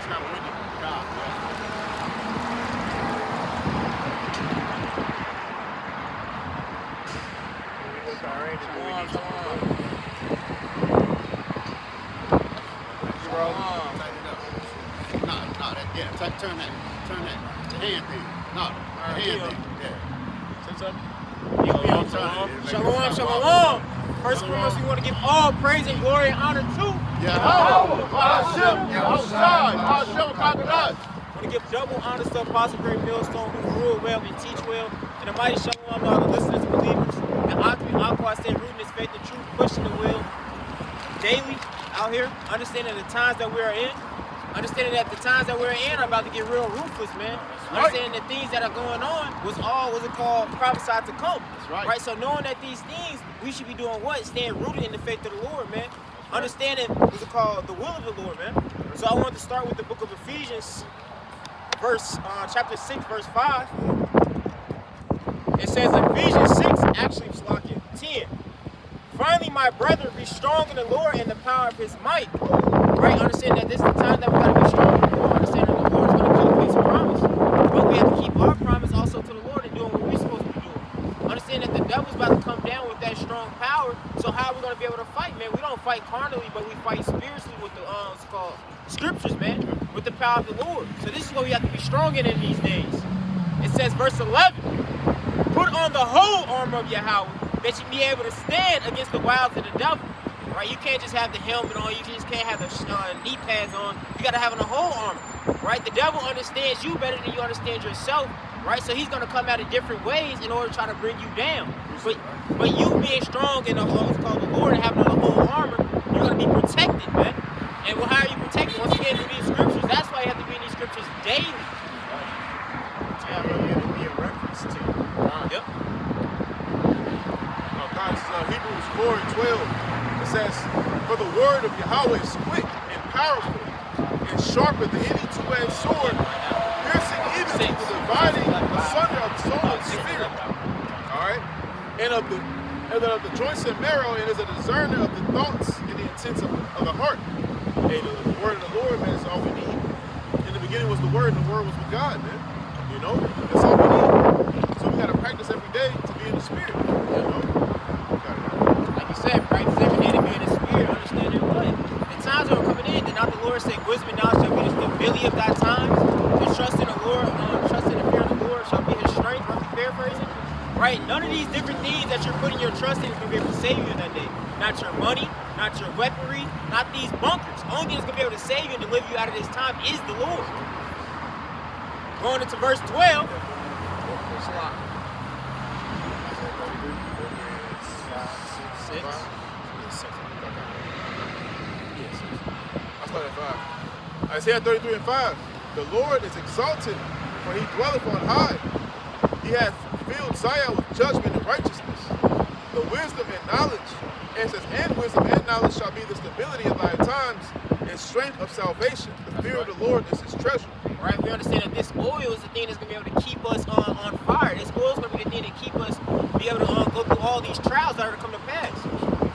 It's kind of windy. God. Turn that the hand thing. No, the hand thing. Yeah. Say something? Shalom, shalom. First and foremost, we want to give all praise and glory and honor to Yahweh. I want to give double honor to Apostle Great Millstone, who rule well and teach well, and a mighty shalom to all the listeners and believers. And ultimately, I stay rooted in this faith and truth, pushing the will daily out here, understanding the times that we are in. Understanding that the times that we're in are about to get real ruthless, man. Understanding the things that are going on was prophesied to come. That's right? So knowing that these things, we should be doing what? Staying rooted in the faith of the Lord, man. Understanding what's it called? The will of the Lord, man. So I want to start with the book of Ephesians, chapter 6, verse 5. It says Ephesians 6, actually it's like 10. Finally, my brother, be strong in the Lord and the power of his might. Right? Understand that this is the time that we got to be strong in the Lord. Understand that the Lord is going to keep his promise. But we have to keep our promise also to the Lord and doing what we're supposed to be doing. Understand that the devil's about to come down with that strong power. So how are we going to be able to fight, man? We don't fight carnally, but we fight spiritually with the scriptures, man. With the power of the Lord. So this is what we have to be strong in these days. It says, verse 11, put on the whole armor of Yahweh, that you be able to stand against the wiles of the devil. Right? You can't just have the helmet on. You just can't have the knee pads on. You got to have on the whole armor. Right? The devil understands you better than you understand yourself. Right? So he's going to come at it different ways in order to try to bring you down. But you being strong in what's called the Lord and having on the whole armor, you're going to be protected, man. And how are you protected? Once again, through these scriptures. That's why you have to be in these scriptures daily. Yeah, really, it'll be a reference to. Yep. God, Hebrews 4 and 12. It says, for the word of Yahweh is quick and powerful and sharper than any two-edged sword, piercing even to the dividing asunder of soul and spirit. Alright? And of the joints and marrow, and is a discerner of the thoughts and the intents of the heart. Hey, the word of the Lord, man, is all we need. In the beginning was the word, and the word was with God, man. You know? That's all we need. So we gotta practice every day to be in the spirit. You know? Like you said, practice every day to be in the spirit, understanding what? The times are coming in, did not the Lord say, wisdom and knowledge shall be the stability of thy times? To trust in the Lord, trust in the fear of the Lord shall be his strength, roughly paraphrasing. Right? None of these different things that you're putting your trust in is going to be able to save you in that day. Not your money, not your weaponry, not these bunkers. The only thing that's going to be able to save you and deliver you out of this time is the Lord. Going into verse 12. Isaiah 33 and 5. The Lord is exalted, for he dwelleth on high. He hath filled Zion with judgment and righteousness. The wisdom and knowledge, and says, and wisdom and knowledge shall be the stability of thy times, and strength of salvation. The fear of the Lord is his treasure. Right? We understand that this oil is the thing that's going to be able to keep us on fire. This oil is going to be the thing that keep us be able to go through all these trials that are to come to pass.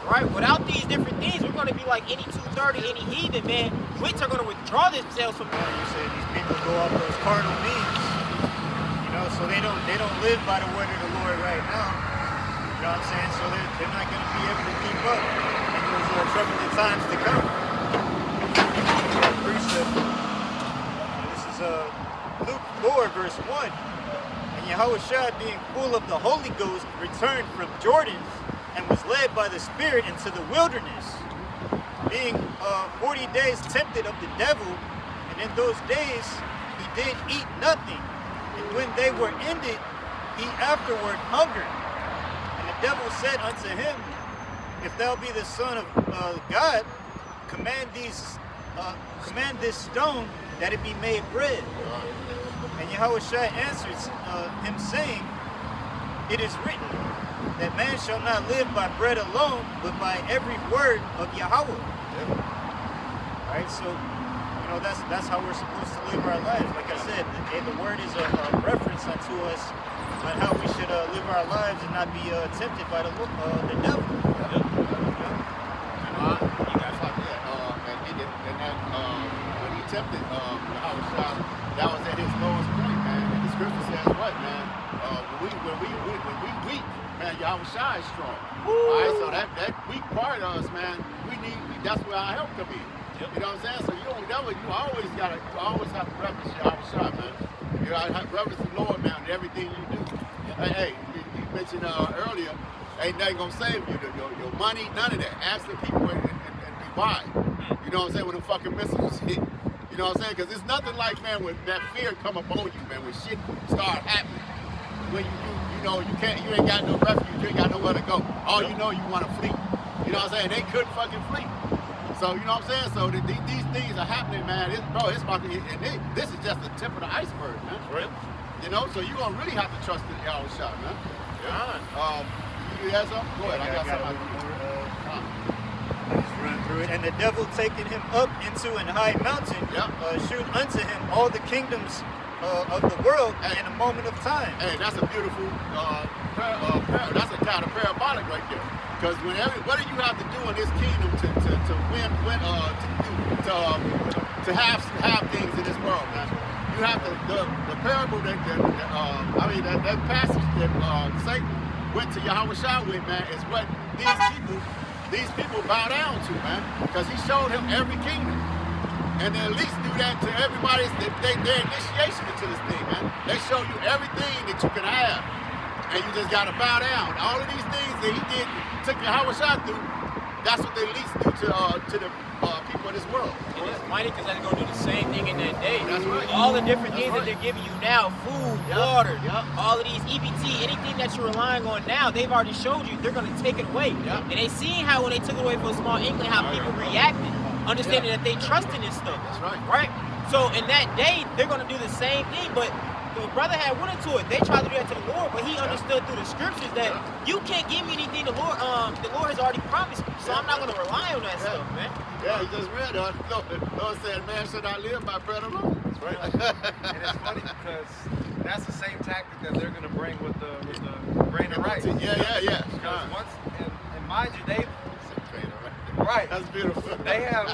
Right? Without these different things, we're going to be like any 230, any heathen, man. Wits are going to withdraw themselves from. You say these people go off those carnal means, you know, so they don't live by the word of the Lord right now. You know what I'm saying? So they're not going to be able to keep up in those troubling times to come. Precept. This is Luke 4, verse 1. And Yahushua, being full of the Holy Ghost, returned from Jordan and was led by the Spirit into the wilderness, being 40 days tempted of the devil. And in those days he did eat nothing. And when they were ended, he afterward hungered. And the devil said unto him, if thou be the Son of God, command this stone that it be made bread. And Yahushua answered him, saying, it is written, that man shall not live by bread alone, but by every word of Yahweh. Yeah. Right, so you know that's how we're supposed to live our lives. Like I said, the word is a reference unto us on how we should live our lives and not be tempted by the devil. You guys like that. And when he tempted Yahushua, that was at his lowest point, man. And the scripture says what, man? When we weak, man, Yahushua is strong. All right, so that weak part of us, man, that's where our help come in. Yep. You know what I'm saying? So you always have to reverence Yahushua, man. You know, reverence the Lord, man, in everything you do. Yep. Hey, you mentioned earlier, ain't nothing gonna save you. Your money, none of that. Ask the people and be wise. You know what I'm saying? When the fucking missiles hit. You know what I'm saying? Because it's nothing like, man, when that fear come upon you, man, when shit start happening. When you ain't got no refuge, you ain't got nowhere to go. All you know, you want to flee. You know what I'm saying? They couldn't fucking flee. So, you know what I'm saying? So these things are happening, man. It's about to hit, and this is just the tip of the iceberg, man. Right. You know, so you're going to really have to trust in Yahushua, man. Yeah. You have something? Go ahead. I got something. I just run through it. And the devil taking him up into an high mountain, shoot unto him all the kingdoms of the world in a moment of time. Hey, that's a beautiful, that's a kind of parabolic right there. Because what do you have to do in this kingdom to win, to have things in this world, man? You have to, the parable that passage that Satan went to Yahushua with, man, is what these people bow down to, man. Because he showed him every kingdom. And they at least do that to everybody, their initiation into this thing, man. They show you everything that you can have. And you just gotta bow down. All of these things that he did, took Yahushua through, that's what they at least do to the people in this world. And it's mighty because they're gonna do the same thing in that day. That's right. All the different things that they're giving you now, food, water, all of these EBT, anything that you're relying on now, they've already showed you they're gonna take it away. And they seen how when they took it away for a small inkling, how people reacted, understanding that they trust in this stuff. That's right. Right? So in that day, they're gonna do the same thing, but the brother had went into it. They tried to do that to the Lord, but he understood through the scriptures that you can't give me anything the Lord has already promised me. So I'm not gonna rely on that stuff, man. Yeah, he just read it. The Lord said, man should not live by bread alone. That's right. And it's funny because that's the same tactic that they're gonna bring with the grain of rice. Yeah. Because once, and mind you, they Right. That's beautiful. They have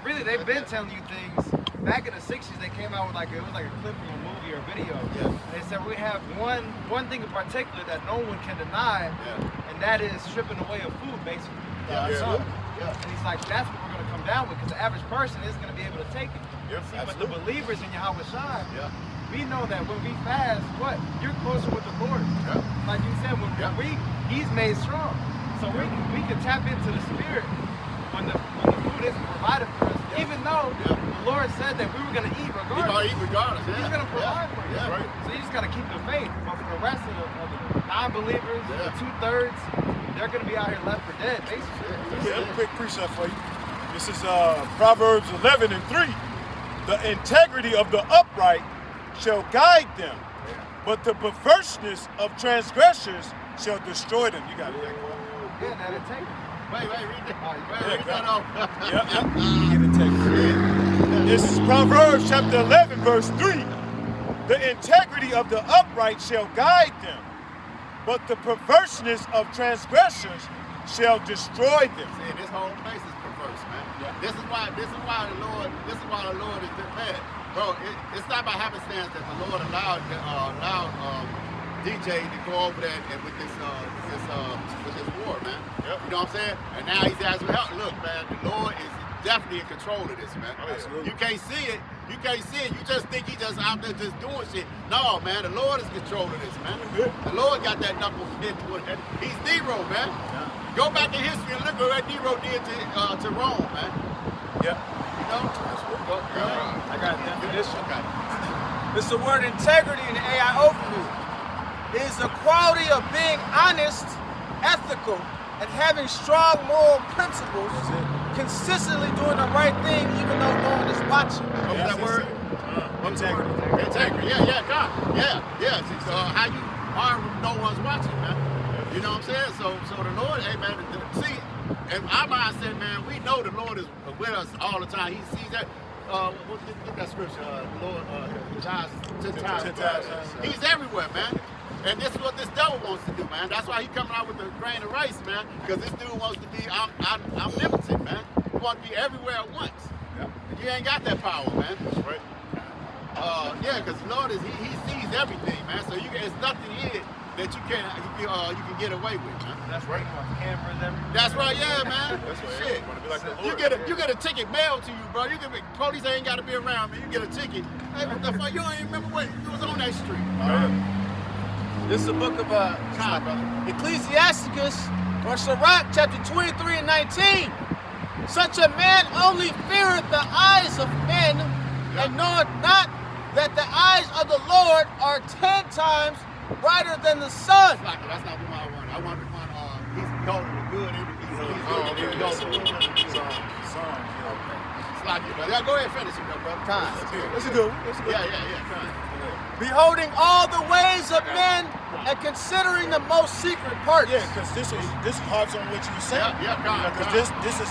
really they've been telling you things. Back in the 60s, they came out with it was like a clip from a movie or a video. Yeah. And they said we have one thing in particular that no one can deny, and that is stripping away of food, basically. Yeah. And he's like, that's what we're going to come down with, because the average person is going to be able to take it. See, but the believers in Yahushua, we know that when we fast, you're closer with the Lord. Like you said, when He's made strong. So we can tap into the Spirit when the food isn't provided for us. Even though the Lord said that we were going to eat regardless. We're going to eat regardless, He's going to provide for you. Yeah, right. So you just got to keep the faith. But for the rest of the non-believers, the 2/3, they're going to be out here left for dead, basically. Yeah, quick precept for you. This is Proverbs 11:3. The integrity of the upright shall guide them, but the perverseness of transgressors shall destroy them. You got it, Jack. Yeah, that integrity. Wait, read that off. Get integrity. This is Proverbs chapter 11, verse 3. The integrity of the upright shall guide them, but the perverseness of transgressors shall destroy them. See, this whole place is perverse, man. This is why the Lord is this mad. Bro, it's not by happenstance that the Lord allowed DJ to go over there and with this war, man. You know what I'm saying? And now he's asking for help. Look, man, the Lord is definitely in control of this, man. Absolutely. You can't see it. You just think he just out there just doing shit. No, man, the Lord is in control of this, man. The Lord got that knuckle fit with it. He's Nero, man. Go back in history and look at what Nero did to Rome, man. Yeah. You know? I got a definition. Okay. It's the word integrity in the AIO. It is the quality of being honest, ethical, and having strong moral principles, consistently doing the right thing even though no one is watching. What was that word? Integrity. Integrity. God. Yeah. It's, how you are when no one's watching, man. You know what I'm saying? So the Lord, hey, man, see, in our mindset, man, we know the Lord is with us all the time. He sees that. What's that scripture? The Lord, his eyes, 10 times. He's everywhere, man. And this is what this devil wants to do, man. That's why he's coming out with the grain of rice, man. Because this dude wants to be omnipotent, man. He wants to be everywhere at once. You ain't got that power, man. That's right. Yeah, because the Lord he sees everything, man. So there's nothing here that you can get away with, man. That's right. Cameras everywhere. That's right, yeah, man. That's right. Shit. You want to be like the You Lord. get a ticket mailed to you, bro. Police ain't got to be around, man. You get a ticket. Hey, what the fuck? You don't even remember what you was on that street. This is the book of Time, brother. Ecclesiasticus, or Sirach, chapter 23 and 19. Such a man only feareth the eyes of men, and knoweth not that the eyes of the Lord are 10 times brighter than the sun. That's not the one I wanted. I wanted the one, he's beholding the good and he's beholding the evil. Slack it, brother. Yeah, go ahead and finish it, brother. Time. That's a good one. That's a good one. Yeah, time. Beholding all the ways of men and considering the most secret parts. Yeah, because this harps on what you were saying. Yeah, God. Because this is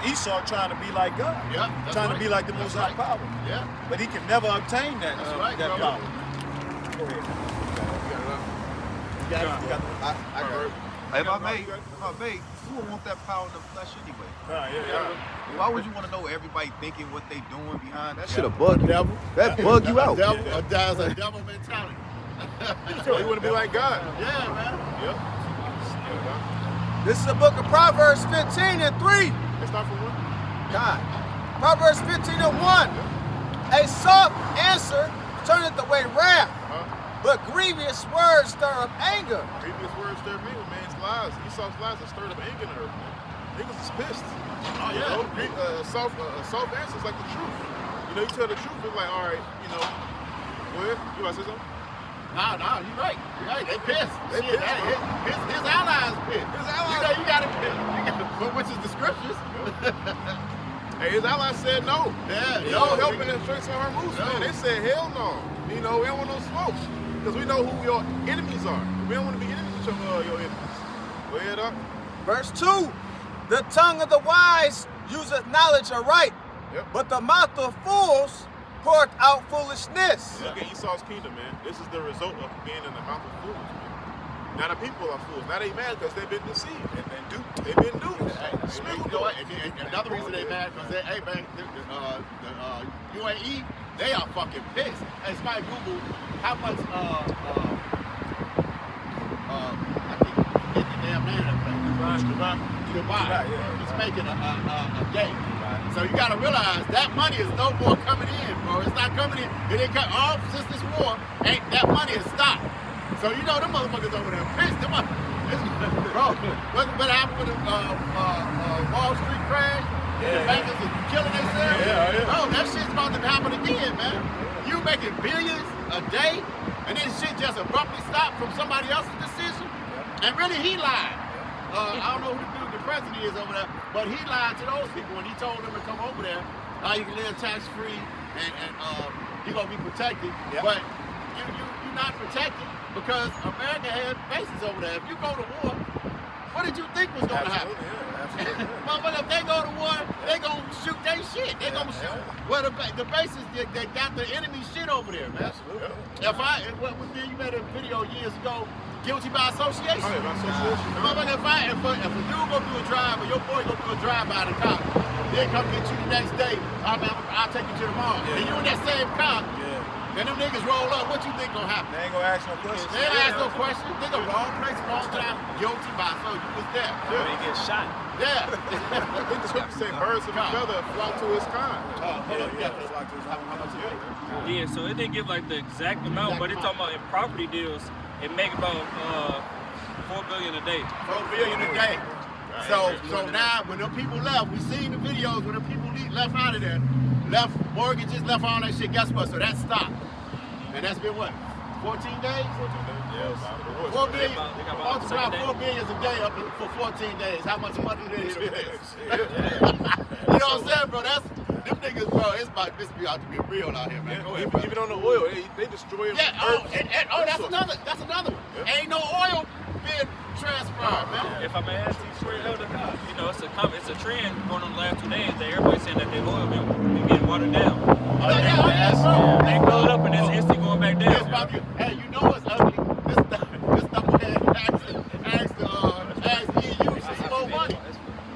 Esau trying to be like God. Yeah, that's trying right. to be like the Most High power. Yeah. But he can never obtain that, That's right, that bro. power. Go ahead. I heard. If I may, who would want that power in the flesh anyway? Why would you want to know everybody thinking what they doing behind that? Shit'll bug you. Devil. That bug you out. That's a devil mentality. So you want to be like God. Yeah, man. Yep. This is the book of Proverbs 15 and 3. Let's start from one. God. Proverbs 15 and 1. A soft answer turneth away wrath, but grievous words stir up anger. Previous words stirred me with man's lies. Esau's lies that stirred up anger in the earth, man. Niggas is pissed. Oh, You yeah. know, soft answer is like the truth. You know, you tell the truth, it's like, all right, you know, go ahead. You want to say something? Nah, you're right. You're right. They pissed. They Shit, pissed, bro. his allies pissed. His allies- You know, you got to piss. Which is the scriptures. Hey, his allies said no. Yeah, You no, know, helping nigga. them straight to her moves, No. man. They said, hell no. You know, we don't want no smoke. Because we know who your enemies are. We don't want to be enemies with your enemies. Go ahead up. Verse 2. The tongue of the wise useth knowledge aright, Yep. but the mouth of fools poureth out foolishness. Look at Esau's kingdom, man. This is the result of being in the mouth of fools, man. Now the people are fools. Now they mad because they've been deceived. They've been duped. They've been duped. You know what? And another reason they mad because they, hey man, the UAE, they are fucking pissed. Hey, somebody Google how much I think get the damn name of that place. Dubai. It's making a day. So you gotta realize that money is no more coming in, bro. It's not coming in. It ain't cut off since this war. Ain't that money is stopped. So you know them motherfuckers over there pissed. Them bro, what happened with the Wall Street crash? The bankers are killing themselves. Bro, that shit's about to happen again, man. You making billions a day, and then shit just abruptly stopped from somebody else's decision. And really, he lied. I don't know who the president is over there, but he lied to those people when he told them to come over there. You can live tax-free and you're gonna be protected. But you're not protected because America had bases over there. If you go to war, what did you think was gonna happen? Motherfucker, if they go to war, they gonna shoot their shit. They gonna shoot well the bases they got the enemy shit over there, man. What you made a video years ago, guilty by association. Oh, yeah, by association. Motherfucker, if a dude go do a drive or your boy go do a drive by the cop, they come get you the next day, I'll take you to the mall. And you in that same car, and them niggas roll up, what you think gonna happen? They ain't gonna ask no questions. They ain't ask no questions. They the wrong place, wrong time, guilty by so you was there. They get shot. Yeah. I think the scripture say birds of a feather flock to his kind. Yeah, so it didn't give like the exact amount, but it's talking about in property deals, it make about $4 billion a day. 4 billion a day. So now when them people left, we seen the videos when the people left out of there, left mortgages, left all that shit. Guess what? So that stopped, and that's been what? 14 days? 4 billion. Multiply 4 billion a day up for 14 days. How much money did it is? You know what I'm saying, bro? That's them niggas, bro. It's about this be out to be real out here, man. Go ahead, bro. Even on the oil, they destroy Yeah. That's another one. Ain't no oil being transferred, man. If I may ask you, you know, it's a trend going on the last 2 days that everybody's saying that the oil been getting watered down. They fill it up and it's instantly going back down. Hey, you know what's ugly? This stuff ask the EU for some more money.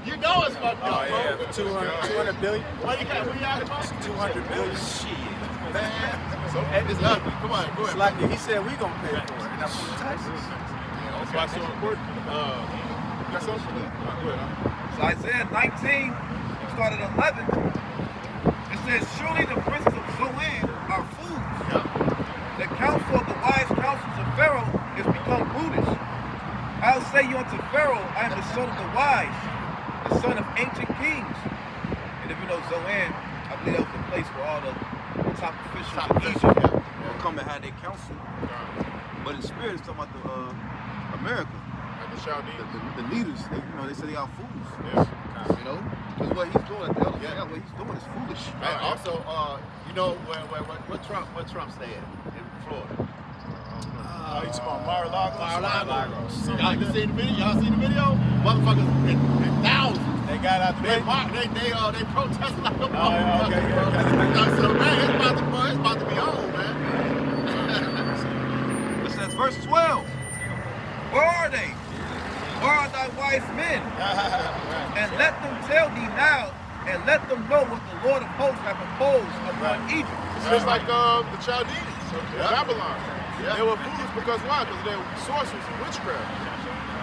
You know it's fucked up, bro. 200 billion. What you asking for? Man, so it's ugly. Come on, go It's ahead. like he said we gonna pay for it. And that's what taxes. That's why it's so important. You got something for that? Go ahead. So Isaiah 19, started 11. It says, surely the princes of Zoan are fools. The counsel of the wise counsels of Pharaoh is become brutish. I'll say you unto Pharaoh, I am the son of the wise, the son of ancient kings. And if you know Zoan, I believe that was the place where all the top officials of Egypt will come and have their council. But in spirit, it's talking about the America. The Chaldeans. The leaders, they say they are fools. Yeah. Because what he's doing, what he's doing is foolish. And also, you know what Trump stay at in Florida? You talking about Mar-a-Lago? Mar-a-Lago. Y'all seen the video? Y'all seen the video? Motherfuckers in thousands. They got out the way. They protested like a Okay. So man, it's about to be on, man. It says verse 12. Where are they? Where are thy wise men? And let them tell thee now, and let them know what the Lord of hosts hath proposed upon Egypt. It's just like the Chaldeans, Babylon. Yeah. They were foolish because why? Because they were sorcerers and witchcraft.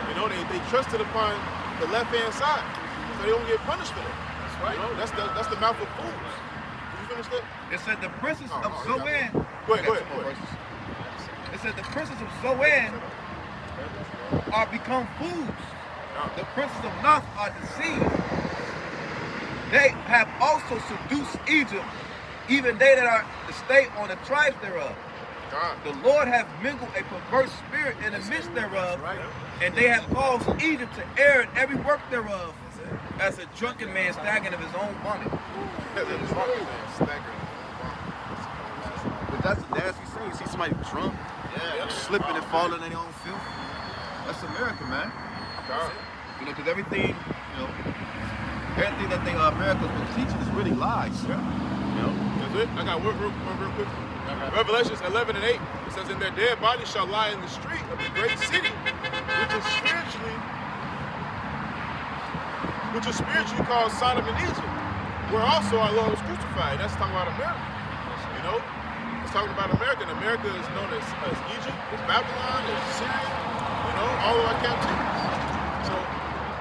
You know, they trusted upon the left-hand side, so they don't get punished for that. That's right. You know, that's the mouth of fools. Did you finish that? It said the princes of Zoan. Go ahead. It said the princes of Zoan are become fools. The princes of Noth are deceived. They have also seduced Egypt, even they that are to stay on the tribes thereof. The Lord hath mingled a perverse spirit in the midst thereof, and they have caused Egypt to err in every work thereof, as a drunken man staggering of his own vomit. But that's a nasty thing. You see somebody drunk, slipping and falling in their own filth. That's America, man. You know, because everything that America's been teaching is really lies. You know? That's it. I got one real quick. Revelations 11 and 8. It says, and their dead bodies shall lie in the street of the great city, which is spiritually called Sodom and Egypt, where also our Lord was crucified. That's talking about America. You know? It's talking about America, and America is known as Egypt, as Babylon, as Syria, you know, all of our captivities. So,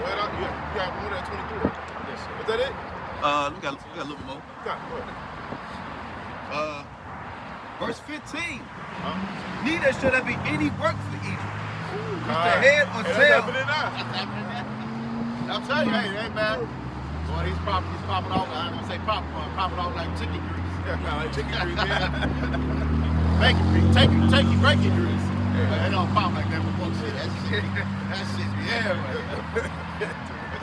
well, you got one at 23, right? Yes, sir. Is that it? We got a little more. Go ahead. Verse 15. Neither shall there be any work for Egypt. With the head or Hey, tail. I'll tell you, hey man. Boy, he's popping off. I don't say popping off like chicken grease. Like chicken grease, man. Bacon grease, take your bacon grease. They don't pop like that before shit. That shit, yeah, man.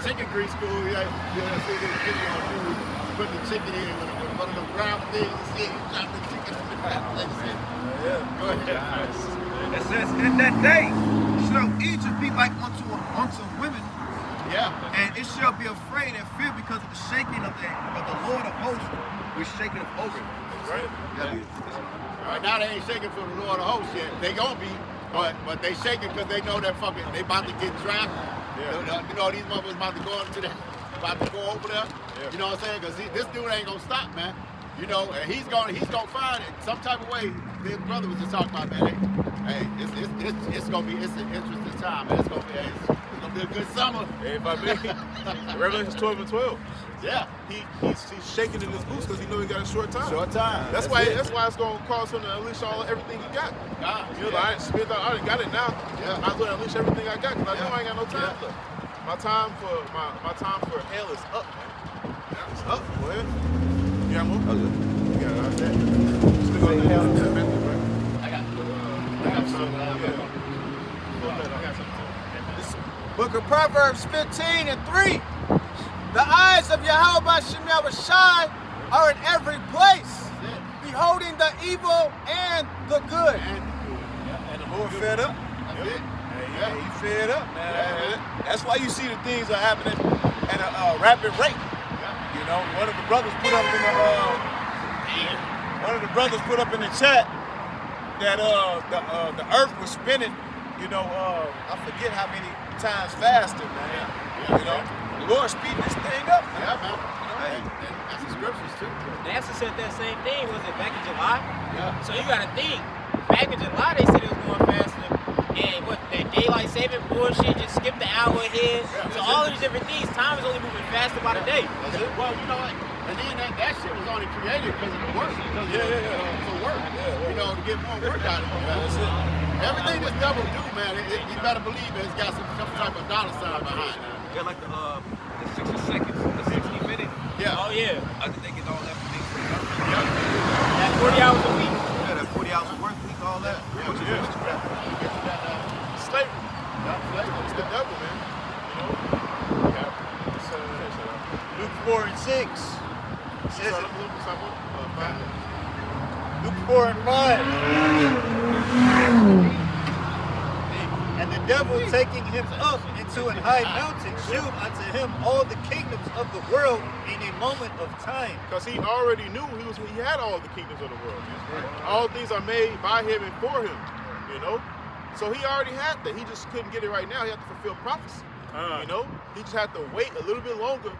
Chicken grease school, see this video on dude putting the chicken in with one of them ground things and shit. He chopped the chicken in the ground. Go ahead. It says, in that day shall Egypt be like unto women. Yeah. And it shall be afraid and fear because of the shaking of the Lord of hosts, which shaking of over. Right. Right now they ain't shaking for the Lord of hosts yet. They gonna be, but they shaking because they know that they about to get drafted. Yeah. You know these motherfuckers about to go over there. Yeah. You know what I'm saying? Because this dude ain't gonna stop, man. You know, and he's gonna find it some type of way. His brother was just talking about, man. Hey, it's gonna be an interesting time, man. It's gonna be a good summer. Hey, if I may, Revelations 12 and 12. Yeah. He's shaking in his boots because he know he got a short time. Short time. That's why it's gonna cause him to unleash everything he got. You know, I already got it now. Yeah. Might as well unleash everything I got because I know I ain't got no time left. My time for hell is up, man. It's up, go ahead. You got more? You got it right there. Still got the hell in that method, right? I got something. I got something. Book of Proverbs 15 and 3. The eyes of Yahweh Shem Yahushai are in every place, beholding the evil and the good. And the Lord fed up. That's it. Yeah, he fed up, man. That's why you see the things are happening at a rapid rate. You know, one of the brothers put up in the chat that the earth was spinning. You know, I forget how many times faster, man. You know, the Lord speeding this thing up, man. Yeah, man. You know? That's the scriptures too. NASA said that same thing, was it back in July? Yeah. So you gotta think, back in July they said it was going faster. And what, that daylight saving bullshit, just skip the hour ahead. So all of these different things, time is only moving faster by the day. Well, you know what? And then that shit was only created because of the work. For work. You know, to get more work out of it. That's it. Everything this devil do, man, you better believe it's got some type of dollar sign behind it. Yeah, like the 60 seconds, the 60 minutes. Yeah. Oh yeah. I think they get all that from these things. That 40 hours a week. Yeah, that 40 hours of work week, all that. Slavery. It's the devil, man. You know? Luke 4 and 6. Says it. Luke 4 and 5. And the devil taking him up into an high mountain shewed unto him all the kingdoms of the world in a moment of time. Because he already knew he had all the kingdoms of the world. All things are made by him and for him, you know? So he already had that. He just couldn't get it right now. He had to fulfill prophecy, you know? He just had to wait a little bit longer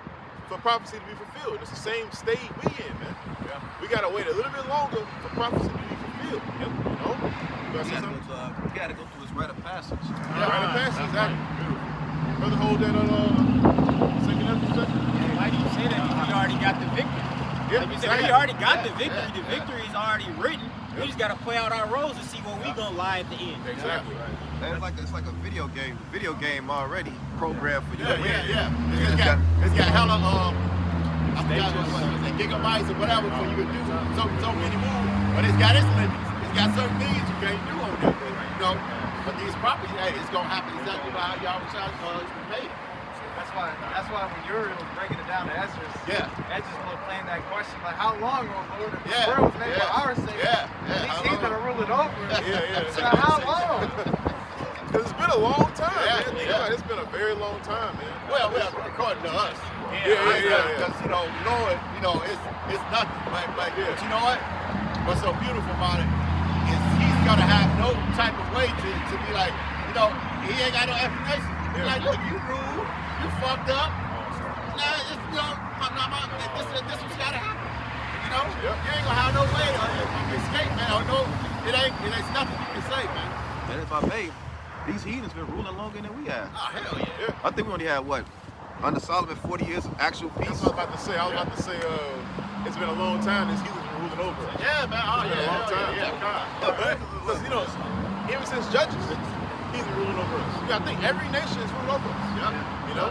for prophecy to be fulfilled. It's the same state we in, man. Yeah. We got to wait a little bit longer for prophecy to be fulfilled, you know? You got to go through his rite of passage. Yeah, rite of passage, exactly. Brother, hold that on second episode. Why do you say that? Because he already got the victory. Yeah, Like you said, we already got the victory. The victory is already written. We just got to play out our roles and see where we gonna lie at the end. Exactly. Man, it's like a video game. Video game already programmed for you to win. It's got hella I forgot what it was, gigabytes or whatever for you to do so many moves. But it's got its limits. It's got certain things you can't do on that thing, you know. But these properties, hey, it's gonna happen exactly how y'all was made. That's why when Uri was breaking it down to Ezra's, Ezra's was playing that question like, how long, O Lord, if the world was made for our sake? He's gonna rule it over. So how long? Because it's been a long time, man. Think about it. It's been a very long time, man. Well, according to us. Because you know, Lord, you know, it's nothing. But you know what? What's so beautiful about it is he's gonna have no type of way to be like, you know, he ain't got no explanation. He's like, look, you rude, you fucked up. Nah, it's, you know, this what's gotta happen. You know, you ain't gonna have no way to escape, man. Or no, it ain't nothing you can say, man. And if I may, these heathens been ruling longer than we have. Oh hell yeah. I think we only had what? Under Solomon, 40 yeyears of actual peace. That's what I was about to say. It's been a long time this heathen's been ruling over us. Yeah, man. Oh, It's been a long time. Because, you know, ever since Judges, he's been ruling over us. You got to think, every nation is ruling over us. You know?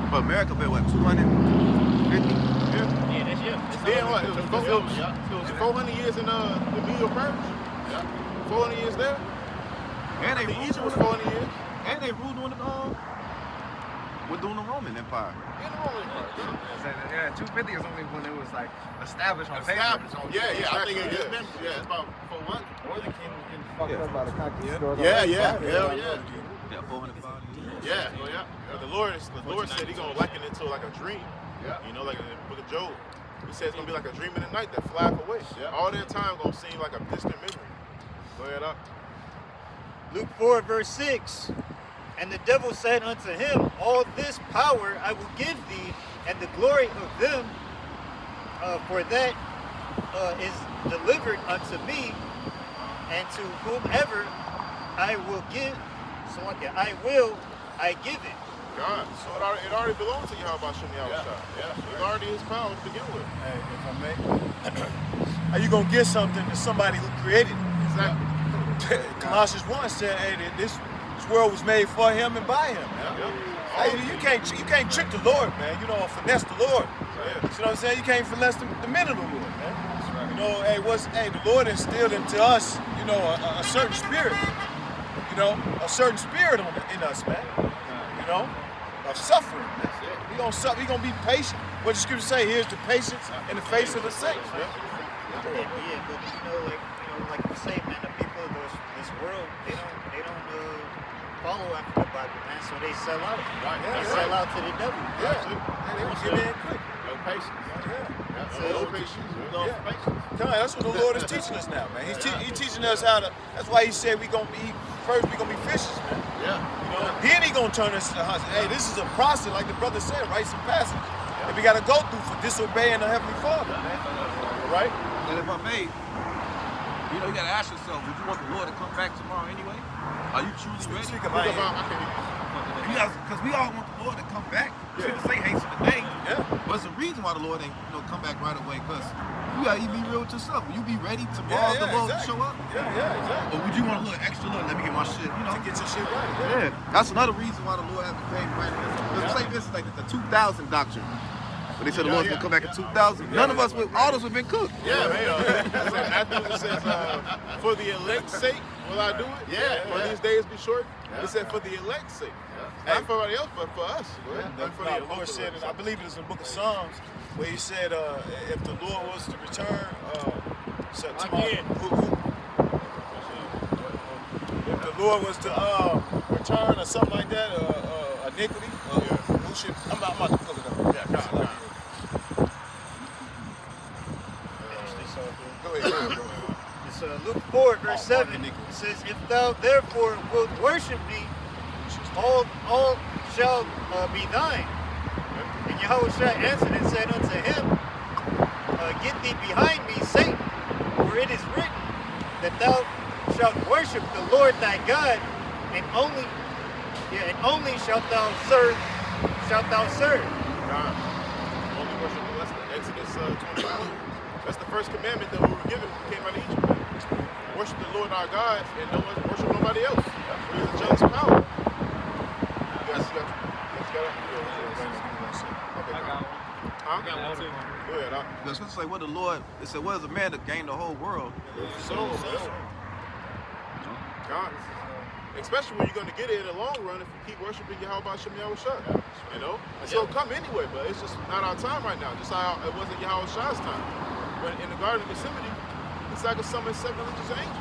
But America been what, 250? Yeah, that's you. Then what? It was 400 years in the Medo Purge. 400 years there. And they Egypt was 400 years. And they ruled during the Roman Empire. In the Roman Empire. Yeah, 250 is only when it was like established on paper. I think it's been, it's about 400. Northern Kingdom was getting fucked up by the conquistadors. Yeah. Yeah, 405 years. Yeah. But the Lord said He's gonna liken it to like a dream. You know, like in the book of Job. He said it's gonna be like a dream in the night that flies away. All that time gonna seem like a distant memory. Go ahead up. Luke 4 verse 6. And the devil said unto him, all this power I will give thee, and the glory of them, for that is delivered unto me, and to whomever I will give, I give it. God. So it already belongs to Yahweh Shem Yahweh. It's already His power to begin with. Hey, if I may, how you gonna get something to somebody who created it? Exactly. Colossians 1 said, hey, this world was made for him and by him. Hey, you can't trick the Lord, man. You know, or finesse the Lord. You know what I'm saying? You can't finesse the men of the Lord, man. You know, the Lord instilled into us, you know, a certain spirit. You know, a certain spirit in us, man. You know, of suffering. We gonna be patient. What the scripture say? Here's the patience in the face of the saints. Yeah, but like you say, man, the people of this world, they don't follow after the Bible, man. So they sell out. They sell out to the devil. They will get in quick. No patience. No patience. That's what the Lord is teaching us now, man. He's teaching us how to. That's why He said we gonna be fishers, man. You know, then He gonna turn us to husband. Hey, this is a process, like the brother said, write some passage. we got to go through for disobeying the Heavenly Father, man. All right? And if I may, you know, you gotta ask yourself, would you want the Lord to come back tomorrow anyway? Are you truly ready? Speak about it. Because we all want the Lord to come back. You shouldn't say hasten the day. Yeah. But it's a reason why the Lord ain't, come back right away. Because you gotta be real with yourself. Will you be ready tomorrow the Lord to show up? Yeah, exactly. Or would you want a little extra little, let me get my shit, To get your shit right. Yeah. That's another reason why the Lord hasn't came right now. Let's say this is like the 2000 doctrine. But they said the Lord's gonna come back in 2000. None of us, all of us have been cooked. Yeah, man. Matthew says, for the elect's sake, will I do it? Yeah. For these days be short. He said, for the elect's sake. Not for everybody else, but for us. The Lord said it, I believe it is in the book of Psalms, where he said, if the Lord was to return, if the Lord was to return or something like that, iniquity, who should, I'm about to pull it up. Yeah, Go ahead. It's Luke 4, verse 7. It says, if thou therefore wilt worship me, all shall be thine. And Yahushua answered and said unto him, get thee behind me, Satan, for it is written that thou shalt worship the Lord thy God, and only shalt thou serve. God. Only worship the Lord. Exodus 21. That's the first commandment that we were given when we came out of Egypt. Worship the Lord our God and don't worship nobody else. For he's a jealous power. I got one too. Go ahead. Because it's like what the Lord, it said, what is a man to gain the whole world? Soul. God. Especially when you're going to get it in the long run if you keep worshiping Yahweh Shem Yahushua. You know? And so it'll come anyway, but it's just not our time right now. Just how it wasn't Yahushua's time. When in the Garden of Gethsemane, it's like a summon 7 religious angels.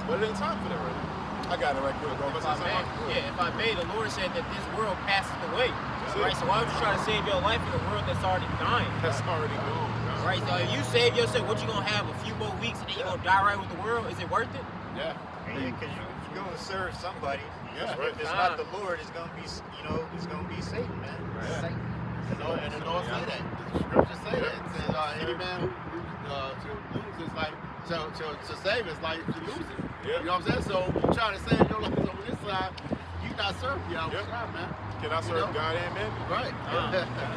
But it ain't time for that right now. I got it right quick, bro. If I may, the Lord said that this world passes away. Right? So why would you try to save your life in a world that's already dying? That's already gone. Right? So if you save yourself, what you gonna have a few more weeks and then you're gonna die right with the world? Is it worth it? Yeah. Because you're going to serve somebody. That's right. If it's not the Lord, it's going to be, it's going to be Satan, man. Right. Satan. And the Lord say that. The scriptures say that. It says any man who to lose is like to save is like to lose it. Yeah. You know what I'm saying? So you trying to save your life over this side, you not serving Yahweh, man. Can I serve God and man? Right.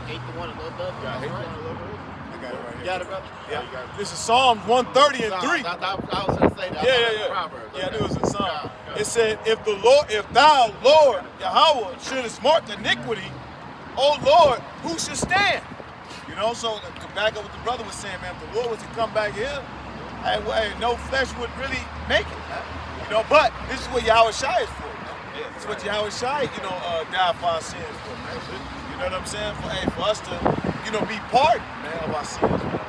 Hate the one and love the other. God hate the one and love the other. I got it right You here. got it, brother? Yeah, you got it. This is Psalms 130 and 3. I was going to say that. Yeah. Proverbs. Yeah, I knew it was a Psalm. It said, if thou, Lord, Yahweh, shouldest mark iniquity, O Lord, who should stand? You know, so to back up what the brother was saying, man, if the Lord was to come back here, no flesh would really make it, man. You know, but this is what Yahweh Shai is for, man. This is what Yahweh Shai, died for our sins for, man. You know what I'm saying? For us to, be pardoned, man, of our sins, man.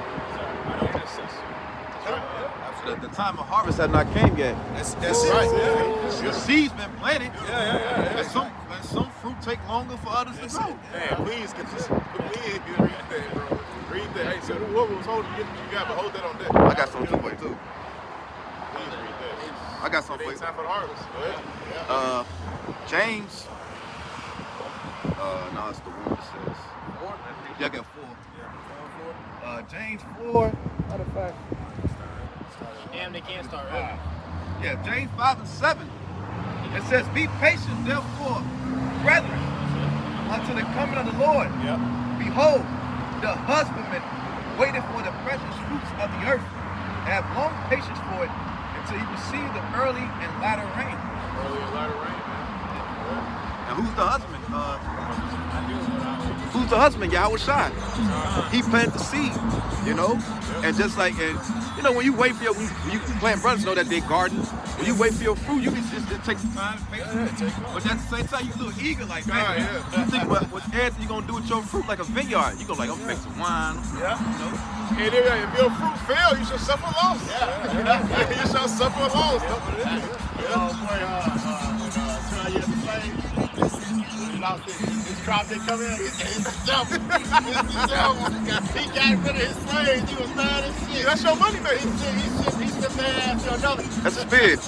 The time of harvest has not came yet. That's it. Right. Yeah. The seed's been planted. Yeah. And some fruit take longer for others to grow. Man, please get this. Please read that, bro. Read that. Hey, so whoever was holding you got, but hold that on deck. I got something for you too. Please read that. I got It something for ain't you. time for the harvest. Go ahead. James. No, it's the one that says. Yeah, I got 4. James 4. Matter of fact. Damn, they can't start early. Yeah, James 5 and 7. It says, be patient, therefore, brethren, unto the coming of the Lord. Yep. Behold, the husbandman waited for the precious fruits of the earth, and have long patience for it, until he receive the early and latter rain. Early and latter rain, man. And who's the husband? Who's the husband? Yahweh Shai. He planted the seed, and just like, when you wait for when you plant brothers know that they garden. When you wait for your fruit, you just take some time and patience. But at the same time, you a little eager, like, man, you think about what everything you gonna do with your fruit, like a vineyard. You go like, I'm gonna make some wine. And if your fruit fail, you should suffer loss. You shall suffer loss. His crop didn't come in. It's the devil. It's the devil. He got rid of his slaves. He was mad as shit. That's your money, man. He's the man after another. That's a spid.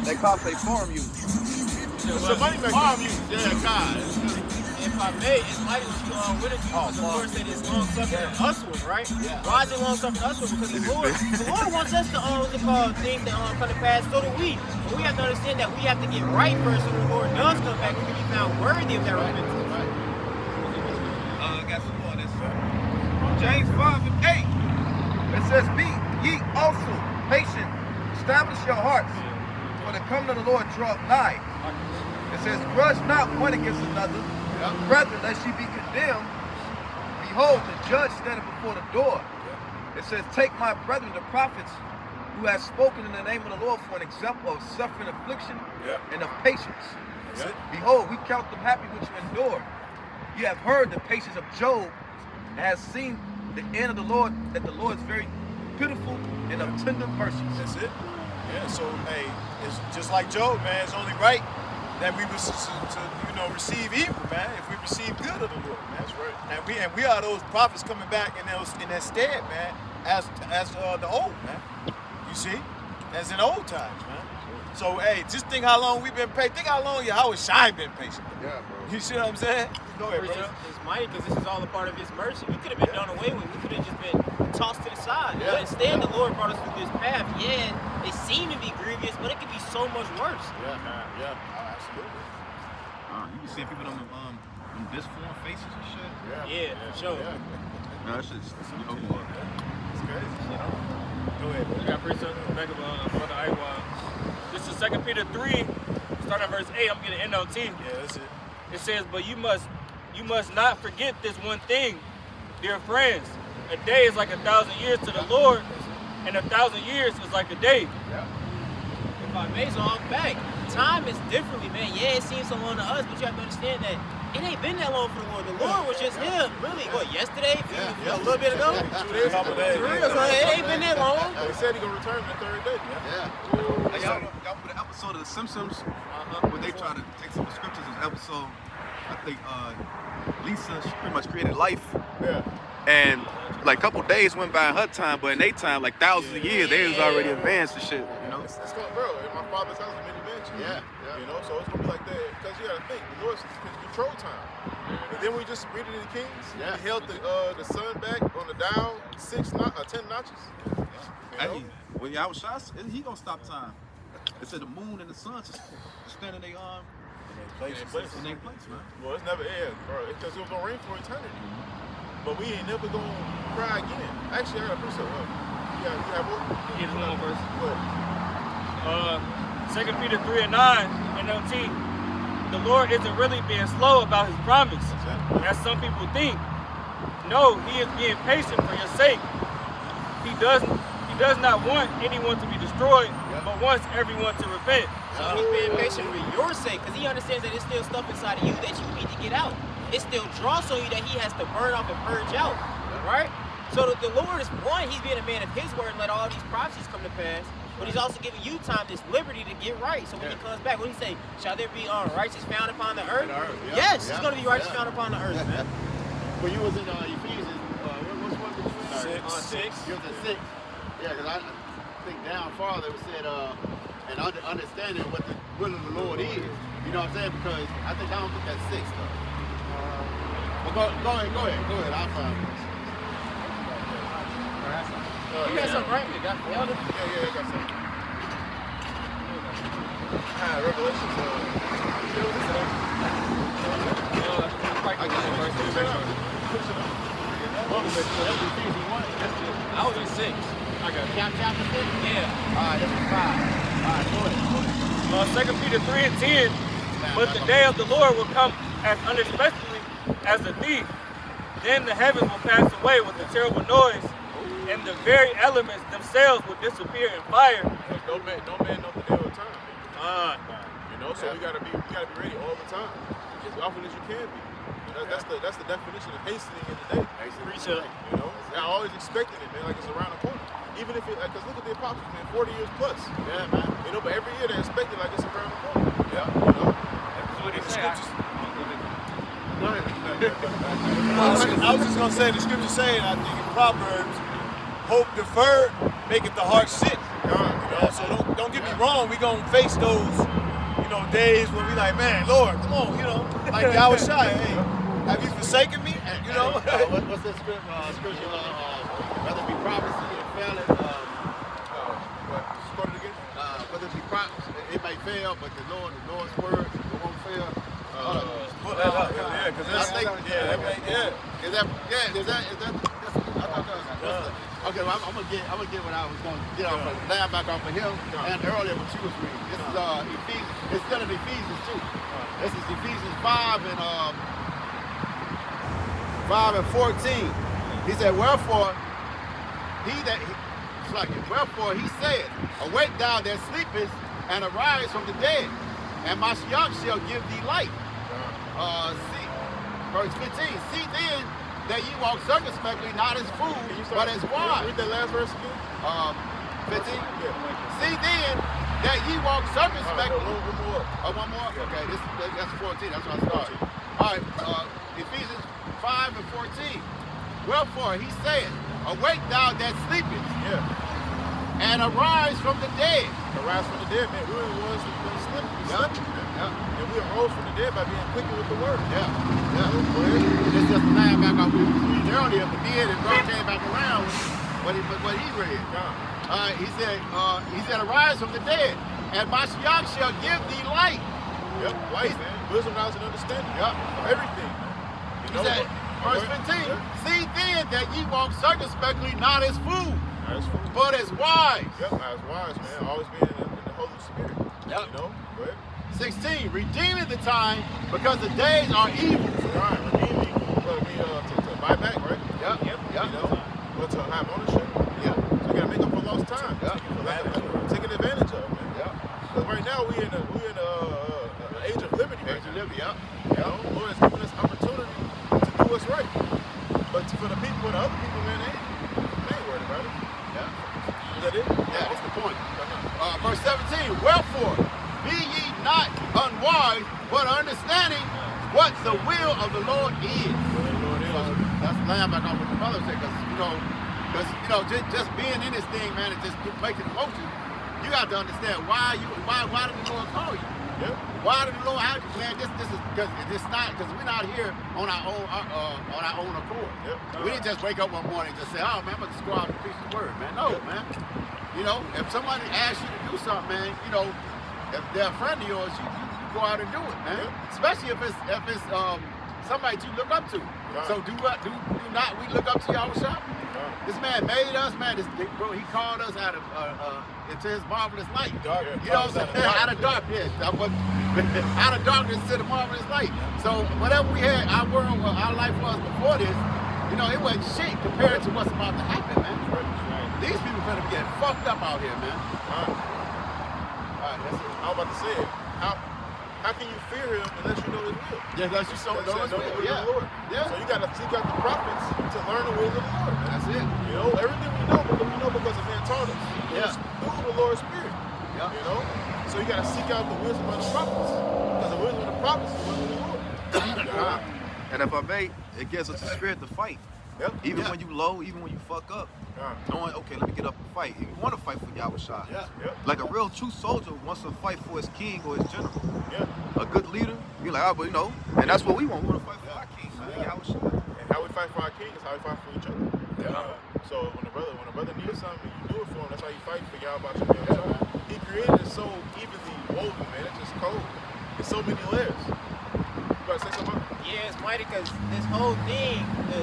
They call it farm use. It's your money maker. Farm use. Yeah, God. If I may, it's mighty what you went into because the Lord said it's long suffering usward, right? Why is it long suffering usward? Because the Lord wants us to what's it called, things that come to pass, so do we. But we have to understand that we have to get right first, so when the Lord does come back, we can be found worthy of that repentance. I got some more on this. James 5:8. It says, "Be ye also patient, establish your hearts, for the coming of the Lord draweth nigh." It says, "Grudge not one against another, brethren, lest ye be condemned. Behold, the judge standeth before the door." It says, "Take my brethren, the prophets, who have spoken in the name of the Lord, for an example of suffering, affliction, and of patience. Behold, we count them happy which endure. You have heard the patience of Job, and have seen the end of the Lord, that the Lord is very pitiful and of tender mercies." That's it. Yeah, so hey, it's just like Job, man. It's only right that we receive evil, man. If we receive good of the Lord, man. That's right. And we are those prophets coming back in that stead, man. As the old, man. You see, as in old times, man. So hey, just think how long we've been patient. Think how long Yahweh Shai been patient. Yeah, bro. You see what I'm saying? Go ahead, bro. It's mighty because this is all a part of His mercy. We could have been done away with. We could have just been tossed to the side. But instead, the Lord brought us through this path. Yeah, it seemed to be grievous, but it could be so much worse. Yeah, absolutely. You can see people on them disformed faces and shit. Yeah, for sure. No, that shit's It's crazy. Go ahead, bro. I got pretty something back of Brother Iwa. This is 2 Peter 3, starting at verse 8. I'm getting NLT. Yeah, that's it. It says, "But you must not forget this one thing, dear friends. A day is like 1,000 years to the Lord, and 1,000 years is like a day." If I may, so I'm back. Time is differently, man. Yeah, it seems so long to us, but you have to understand that it ain't been that long for the Lord. The Lord was just Him, really. What, yesterday? A little bit ago? 2 days ago. For real, so it ain't been that long. He said He gonna return the third day. Hey, y'all remember the episode of The Simpsons when they try to take some of the scriptures of the episode? I think Lisa, she pretty much created life. And like a couple days went by in her time, but in their time, like thousands of years, they was already advanced and shit, you know? It's going, bro, in my father's house is many mansions. You know, so it's gonna be like that. Because you gotta think, the Lord can control time. And then we just read it in Kings. We held the sun back on the dial 10 notches. Hey, well, Yahweh Shai, he gonna stop time. It said the moon and the sun just stand in their arm. In their place, man. Well, it's never ends, bro. Because it was gonna rain for eternity. But we ain't never gonna cry again. Actually, I got a precept. You have one? Here's one more verse. Go ahead. 2 Peter 3 and 9, NLT. "The Lord isn't really being slow about His promise, as some people think. No, He is being patient for your sake. He does not want anyone to be destroyed, but wants everyone to repent." So He's being patient for your sake, because He understands that there's still stuff inside of you that you need to get out. It still draws on you that He has to burn off and purge out, right? So the Lord is one, He's being a man of His word and let all these prophecies come to pass. But He's also giving you time, this liberty to get right. So when He comes back, what He say? Shall there be righteous found upon the earth? Yes, it's going to be righteous found upon the earth, man. When you was in Ephesians, what's one between 6. You was at 6. Yeah, because I think down farther it said, and understanding what the will of the Lord is. You know what I'm saying? Because I don't think that's 6 though. Well, go ahead. I'll find it. You got something, right? Yeah, I got something. Revelations. I was in 6. I got it. Chapter 6? Yeah. All right, that's 5. All right, go ahead. 2 Peter 3 and 10. "But the day of the Lord will come as unexpectedly as a thief. Then the heavens will pass away with a terrible noise, and the very elements themselves will disappear in fire." No man know the day or time. You know, so we gotta be ready all the time, as often as you can be. That's the definition of hastening in the day. Preacher. You know, I'm always expecting it, man, like it's around the corner. Even if because look at the apostles, man, 40 years plus. Yeah, man. You know, but every year they're expecting like it's around the corner. Yeah. You know, That's what it says. I was just gonna say the scripture saying, I think in Proverbs, hope deferred maketh the heart sick. You know, so don't get me wrong, we gonna face those, days when we like, man, Lord, come on, like Yahweh Shai, hey, Have you forsaken me? You know? What's that scripture? Whether it be prophecy or failing, whether it be prophecy, it may fail, but the Lord's word, it won't fail. Pull that up. Yeah, because that's, I think, yeah. Is that okay, well, I'm gonna get what I was gonna get off of, land back off of him and earlier what you was reading. This is Ephesians. It's still in Ephesians 2. This is Ephesians 5 and 14. He said, wherefore he said, awake thou that sleepest, and arise from the dead, and Mashiach shall give thee light. See, verse 15. See then that ye walk circumspectly, not as fools, but as wise. Read that last verse again. 15. See then that ye walk circumspectly. One more. Okay, that's 14. That's what I started. All right, Ephesians 5 and 14. Wherefore he said, awake thou that sleepest, and arise from the dead. Arise from the dead, man. We were the ones that been sleeping. And we arose from the dead by being quickened with the word. It's just a line back off we was reading earlier, but then it came back around what he read. He said, arise from the dead, and Mashiach shall give thee light. Light, man. Wisdom, knowledge, and understanding. Of everything. He said, verse 15, see then that ye walk circumspectly, not as fools, but as wise. As wise, man. Always being in the Holy Spirit. You know? Go ahead. 16, redeeming the time because the days are evil. Right, redeeming. To buy back, right? You know? But to have ownership. So you gotta make up for lost time. Taking advantage of, man. Because right now we in the age of liberty. You know, Lord has given us opportunity to do what's right. But for the people, the other people, man, they ain't worried about it. Is that it? That's the point. Verse 17, wherefore be ye not unwise, but understanding what the will of the Lord is. So that's laying back on what the brother said, because just being in this thing, man, and just making the motion, you got to understand why did the Lord call you? Why did the Lord have you, man? This is because we're not here on our own accord. We didn't just wake up one morning and just say, oh man, I'm gonna just go out and preach the word, man. No, man. You know, if somebody asks you to do something, man, you know, if they're a friend of yours, you go out and do it, man. Especially if it's somebody you look up to. So do not we look up to Yahushua? This man made us, man. Bro, he called us out of into his marvelous light. You know what I'm saying? Out of darkness. Out of darkness to the marvelous light. So whatever we had, our life was before this, you know, it wasn't shit compared to what's about to happen, man. These people gonna get fucked up out here, man. Alright, that's it. I was about to say it. How can you fear him unless you know his will? Unless you know his will. So you got to seek out the prophets to learn the will of the Lord. That's it. You know, everything we know because a man taught us. Through the Lord's Spirit. You know? So you got to seek out the wisdom of the prophets. Because the wisdom of the prophets is the wisdom of the Lord. And if I may, it gives us a spirit to fight. Even when you low, even when you fuck up, knowing, okay, let me get up and fight. If you want to fight for Yahushua, like a real true soldier wants to fight for his king or his general. A good leader, you're like, but you know, and that's what we want. We want to fight for our king, Yahushua. And how we fight for our king is how we fight for each other. So when a brother needs something, you do it for him. That's how you fight for Yahushua. He created it so evenly woven, man. It's just cold. There's so many layers. You about to say something? Yeah, it's mighty because this whole thing, the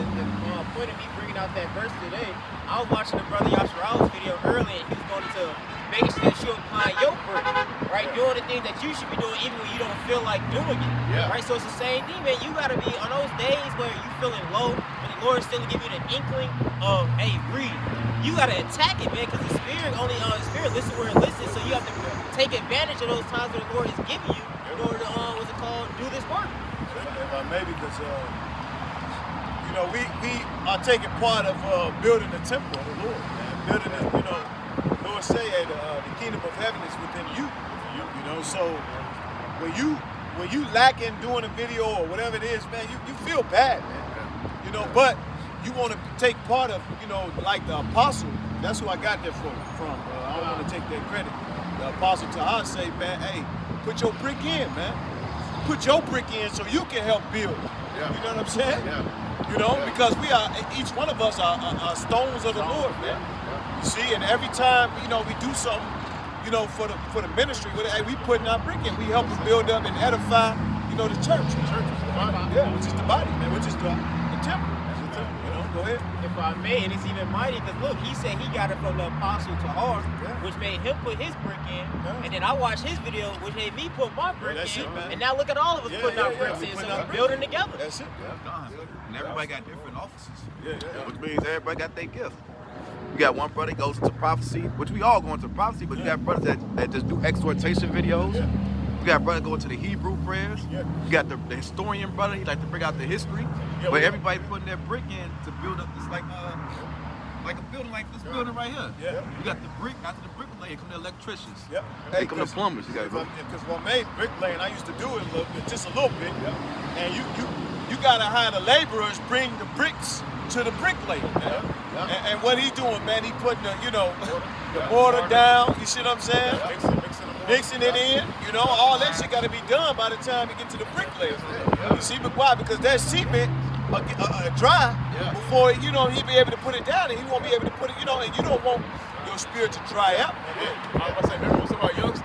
point of me bringing out that verse today, I was watching the brother Yasharal's video earlier, and he was going into making sure that you apply your burden, right? Doing the things that you should be doing even when you don't feel like doing it, right? So it's the same thing, man. You got to be on those days where you feeling low, but the Lord still give you the inkling of, hey, breathe. You got to attack it, man, because the Spirit listens where it listens, so you have to take advantage of those times where the Lord is giving you in order to, do this work. Maybe because, you know, we are taking part of building the temple of the Lord, man. Building it, you know, Lord say the kingdom of heaven is within you. You know, so when you lack in doing a video or whatever it is, man, you feel bad, man. You know, but you want to take part of, you know, like the apostle. That's who I got that from. I don't want to take that credit. The apostle Tahad say, man, hey, put your brick in, man. Put your brick in so you can help build. You know what I'm saying? Yeah. You know, because we are, each one of us are stones of the Lord, man. You see, and every time, you know, we do something, you know, for the ministry, we putting our brick in. We help to build up and edify, you know, the church. The church is the body. Yeah, which is the body, man, which is the temple. You know, go ahead. If I may, and it's even mighty, because look, he said he got it from the apostle Tahar, which made him put his brick in, and then I watched his video, which made me put my brick in, and now look at all of us putting our bricks in, so we're building together. That's it. And everybody got different offices. Which means everybody got their gift. You got one brother that goes into prophecy, which we all go into prophecy, but you got brothers that just do exhortation videos. You got brother go into the Hebrew prayers. You got the historian brother, he like to bring out the history. But everybody putting their brick in to build up this like a building like this building right here. You got the brick, after the bricklayer come the electricians. They come the plumbers. Because what made bricklaying, I used to do it a little bit, just a little bit. And you gotta hire the laborers bring the bricks to the bricklayer. And what he doing, man, he putting the, you know, the mortar down, you see what I'm saying? Mixing it in, you know, all that shit gotta be done by the time you get to the bricklayer. You see, but why? Because that cement dry before, you know, he be able to put it down, and he won't be able to put it, you know, and you don't want your spirit to dry out. I was about to say, remember some of our youngsters,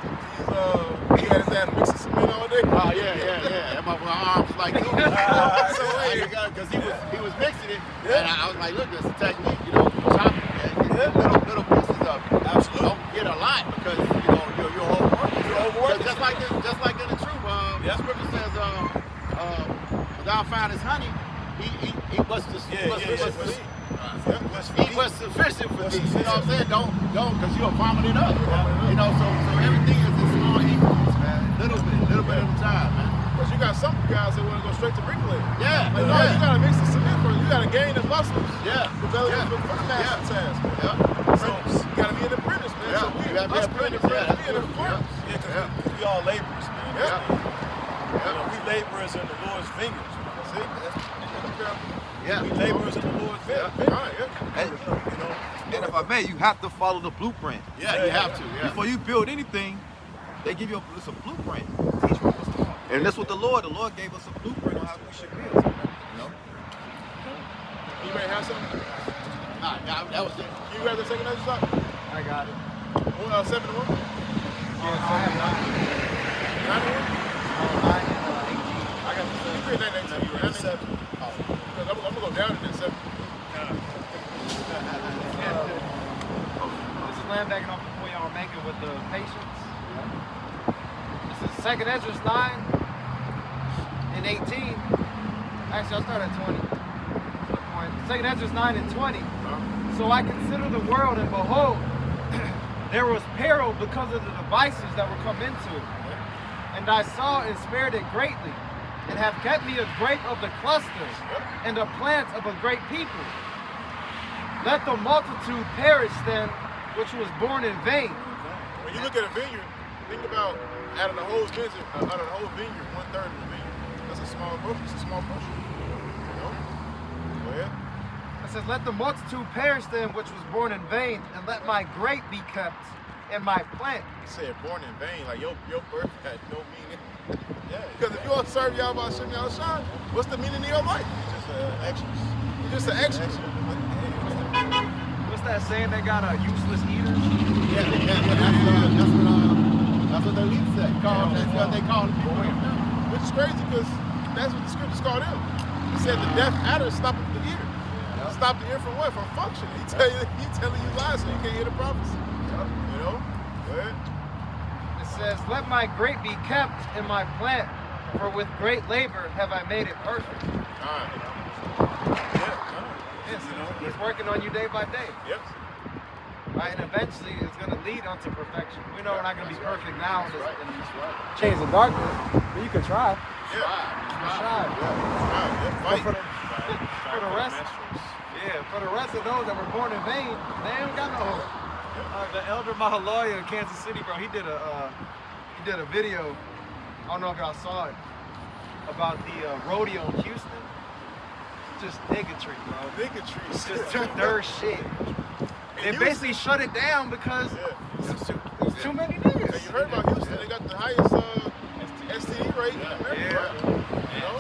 he had his ass mixing cement all day. Oh, yeah. And my arms like this. Because he was mixing it, and I was like, look, there's a technique, you know, chop it, and little pieces of it. Absolutely. Don't get a lot, because, you know, your whole work. Just like in the truth, the scripture says, thou findest honey, he was sufficient for thee. You know what I'm saying? Don't, because you'll vomit it up. You know, so everything is in small increments, man. Little bit at a time, man. Because you got some guys that want to go straight to bricklayer. Yeah. Like, no, you got to mix the cement first. You got to gain the muscles. Yeah. Develop for the master task. So you got to be an apprentice, man. So we got to be an apprentice. Because we all laborers, man. You know, we laborers in the Lord's vineyard. See? We laborers in the Lord's vineyard. And if I may, you have to follow the blueprint. Yeah, you have to. Yeah. Before you build anything, they give you a blueprint. Teach you what's going on. And that's what the Lord gave us a blueprint on how we should build. You know? You ready to have something? Nah, that was it. You ready to take another shot? I got it. 7 to 1? I have 9 to 1? 9 and 18. I got the 7. You read that 18. You read 7. I'm going to go down to that 7. This is land backing off the point y'all were making with the patience. This is 2nd Ezra 9 and 18. Actually, I'll start at 20. 2nd Ezra 9 and 20. So I consider the world, and behold, there was peril because of the devices that were come into it. And I saw and spared it greatly, and have kept me a grape of the clusters, and a plant of a great people. Let the multitude perish then, which was born in vain. When you look at a vineyard, think about out of the whole vineyard, 1/3 of the vineyard. That's a small portion. It's a small portion. You know? Go ahead. It says, let the multitude perish then, which was born in vain, and let my grape be kept, and my plant. He said born in vain, like your birth had no meaning. Because if you want to serve Yahweh Shem Yahushua, what's the meaning of your life? Just an extra. Just an extra. What's that saying they got useless eaters? That's what the elite say. That's what they call it. Which is crazy because that's what the scriptures call them. He said the deaf adder stopping the ear. Stop the ear from what? From function. He telling you lies so you can't hear the prophecy. You know? Go ahead. It says, let my grape be kept in my plant, for with great labor have I made it perfect. Alright. Yes, he's working on you day by day. Yep. Right, and eventually it's going to lead unto perfection. We know we're not going to be perfect now in this chains of darkness, but you can try. Yeah. Try. But for the rest, for the rest of those that were born in vain, they ain't got no hope. The elder Mahaloya in Kansas City, bro, he did a video. I don't know if y'all saw it about the rodeo in Houston. Just bigotry, bro. Bigotry. Just dirt shit. They basically shut it down because there's too many niggas. Hey, you heard about Houston? They got the highest STD rate in America. Right? You know?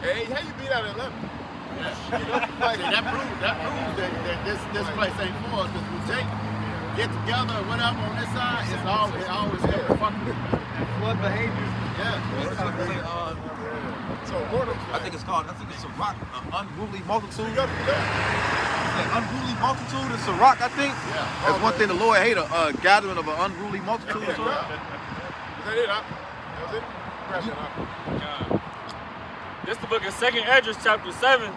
Hey, how you beat out 11? Yeah. You know, like, that proves that this place ain't for us, because we get together or whatever on this side, it's always fucking Flood behavior. yeah. So Mortal. I think it's Sirach, unruly multitude. You got to do that. Unruly multitude is Sirach, I think. Yeah. That's one thing the Lord hate, a gathering of an unruly multitude. Is that it, Doc? That was it? Grab that, Doc. This is the book of 2nd Esdras, chapter 7,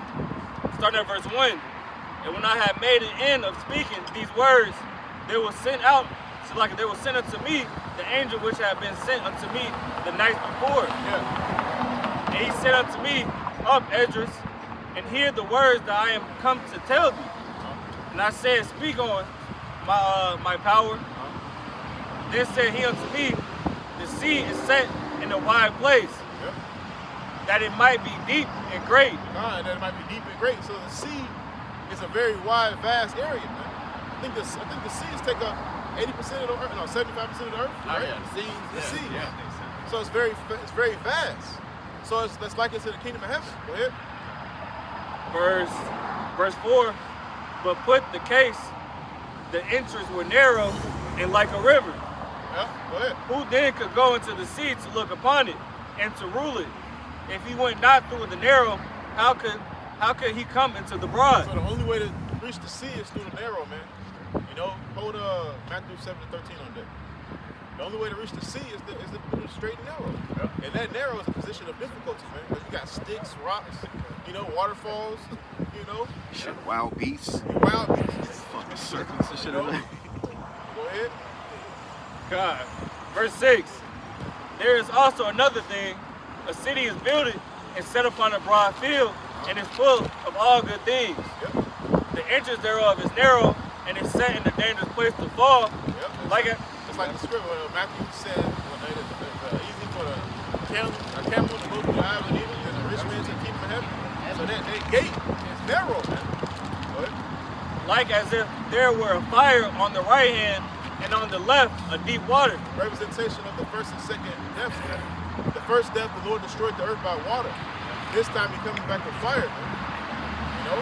starting at verse 1. And when I had made an end of speaking these words, they were sent out, so like they were sent unto me, the angel which had been sent unto me the night before. Yeah. And he said unto me, Up, Esdras, and hear the words that I am come to tell thee. And I said, Speak on, my power. Then said he unto me, The sea is set in a wide place, that it might be deep and great. That it might be deep and great. So the sea is a very wide, vast area, man. I think the seas take up 80% of the earth, no, 75% of the earth. Right? Yeah, The sea. Yeah. So it's very vast. So it's like it's in the kingdom of heaven. Go ahead. Verse 4, but put the case, the entrance were narrow and like a river. Yeah, go ahead. Who then could go into the sea to look upon it and to rule it? If he went not through the narrow, how could he come into the broad? So the only way to reach the sea is through the narrow, man. You know, hold Matthew 7:13 on that. The only way to reach the sea is through the straight and narrow. Yeah. And that narrow is a position of difficulty, man. Because you got sticks, rocks, you know, waterfalls, you know. Wild beasts. Wild beasts. Fucking serpents and shit. Go ahead. God. Verse 6, there is also another thing. A city is builded and set upon a broad field, and is full of all good things. Yep. The entrance thereof is narrow, and is set in a dangerous place to fall. Yep. It's like the scripture where Matthew said, it's easy for a camel to go through the eye of a needle and a rich man to keep in heaven. So that gate is narrow, man. Go ahead. Like as if there were a fire on the right hand, and on the left a deep water. Representation of the first and second death, man. The first death, the Lord destroyed the earth by water. This time he comes back with fire, man. You know?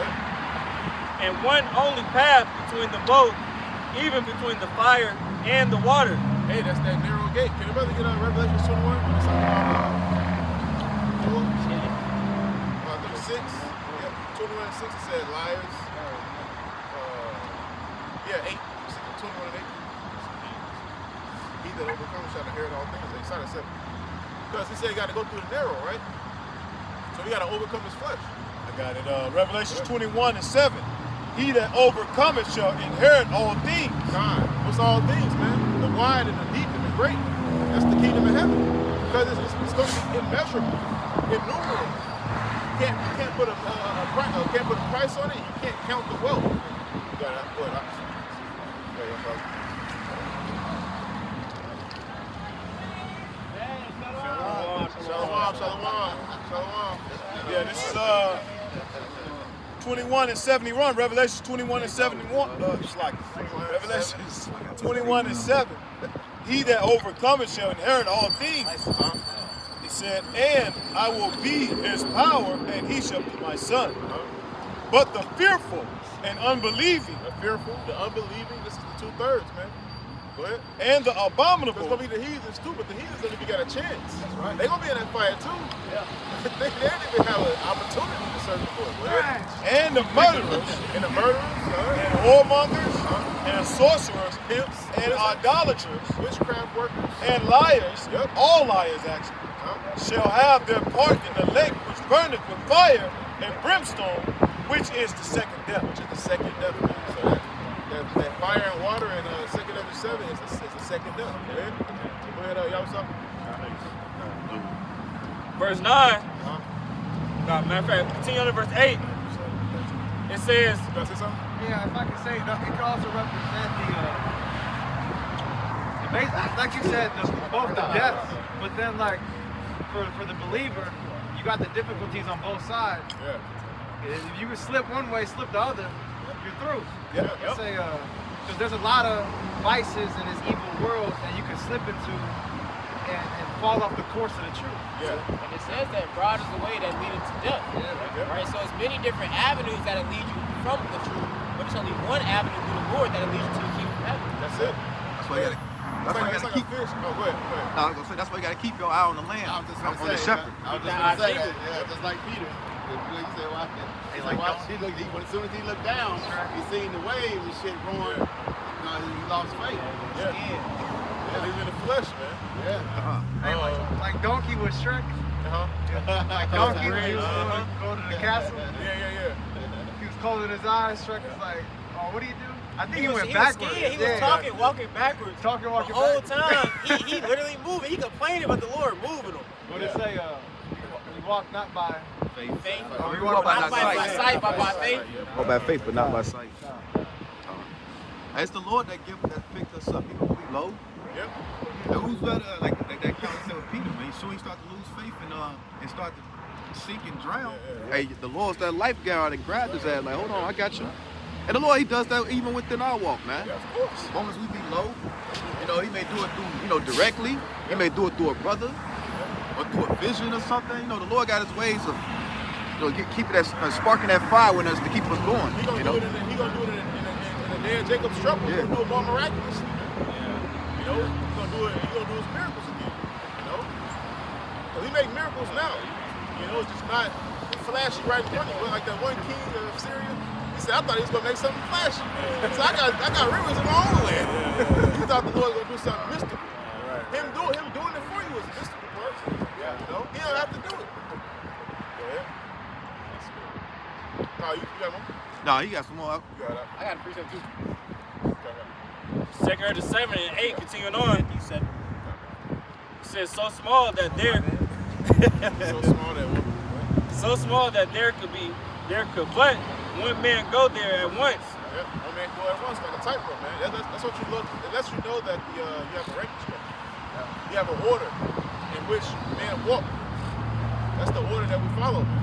Yeah. And one only path between them both, even between the fire and the water. Hey, that's that narrow gate. Can anybody get Revelation 21 when it's talking about 36? Yep, 21 and 6 it said liars. 8. 21 and 8. He that overcomes shall inherit all things. They started 7. Because he said he got to go through the narrow, right? So we got to overcome his flesh. I got it. Revelations 21 and 7. He that overcometh shall inherit all things. God, what's all things, man? The wide and the deep and the great. That's the kingdom of heaven. Because it's going to be immeasurable, innumerable. You can't put a price on it. You can't count the wealth. You got to put it. Shalom. Yeah, this is 21 and 71. Revelations 21 and 71. It's like Revelations 21 and 7. He that overcometh shall inherit all things. He said, and I will be his power, and he shall be my son. But the fearful and unbelieving. The fearful, the unbelieving, this is the 2/3, man. Go ahead. And the abominable. It's going to be the heathens too, but the heathens don't even got a chance. That's right. They're going to be in that fire too. Yeah. they didn't even have an opportunity to serve the Lord. Right. And the murderers. And the murderers. And whoremongers. And sorcerers. Pimps. And idolaters. Witchcraft workers. And liars. Yep. All liars, actually. Shall have their part in the lake which burneth with fire and brimstone, which is the second death. Which is the second death. So that fire and water and second death 7 is the second death. Go ahead, y'all, what's up? Verse 9. Matter of fact, continue on to verse 8. It says, Can I say something? Yeah, if I can say, it can also represent like you said, both the deaths, but then like for the believer, you got the difficulties on both sides. Yeah. If you would slip one way, slip the other, you're through. Yeah. Let's say, because there's a lot of vices in this evil world that you can slip into and fall off the course of the truth. Yeah. And it says that broad is the way that leadeth to death. Right? So it's many different avenues that'll lead you from the truth, but it's only one avenue through the Lord that'll lead you to the kingdom of heaven. That's it. That's why you gotta keep. Fish. Oh, go ahead. I was gonna say that's why you gotta keep your eye on the lamb, I was just on gonna the say, shepherd. I was just gonna say that. Yeah, just like Peter. You say, well, he's like, watch, as soon as he looked down, he seen the wave and shit going. He lost faith. Yeah. Yeah, he's in the flesh, man. Yeah. Hey, like Donkey with Shrek. Like Donkey when he was going to go to the castle. Yeah. He was closing his eyes. Shrek was like, oh, what do you do? I think he went was backwards. scared. He was talking, walking backwards. The whole time. He literally moving. He complaining about the Lord moving him. What did it say? We walk not by faith. We walk by not by sight, but by faith. Walk by faith, but not by sight. It's the Lord that picked us up, even when we low. Yep. Now who's better? Like that concept with Peter, man. So he start to lose faith and start to sink and drown. Hey, the Lord's that lifeguard and grabbed his ass like, hold on, I got you. And the Lord, he does that even within our walk, man. Yeah, of course. As long as we be low, he may do it through, directly. He may do it through a brother or through a vision or something. The Lord got his ways of, keeping that sparking that fire in us to keep us going. He gonna do it in the day of Jacob's trouble. He's gonna do it more miraculously. He's gonna do his miracles again. Because he make miracles now. It's just not flashy right in front of you. Like that one king of Syria. He said, I thought he was gonna make something flashy. So I got rivers in my own land. He thought the Lord was gonna do something mystical. Him doing it for you is a mystical part. He don't have to do it. Go ahead. Oh, you got one? No, he got some more. I got a precept too. 2 Corinthians 7 and 8, continuing on. He says, so small that there could but one man go there at once. Yeah, one man go at once like a tightrope, man. That's what you look. It lets you know that you have a ranking structure. You have an order in which men walk. That's the order that we follow, man.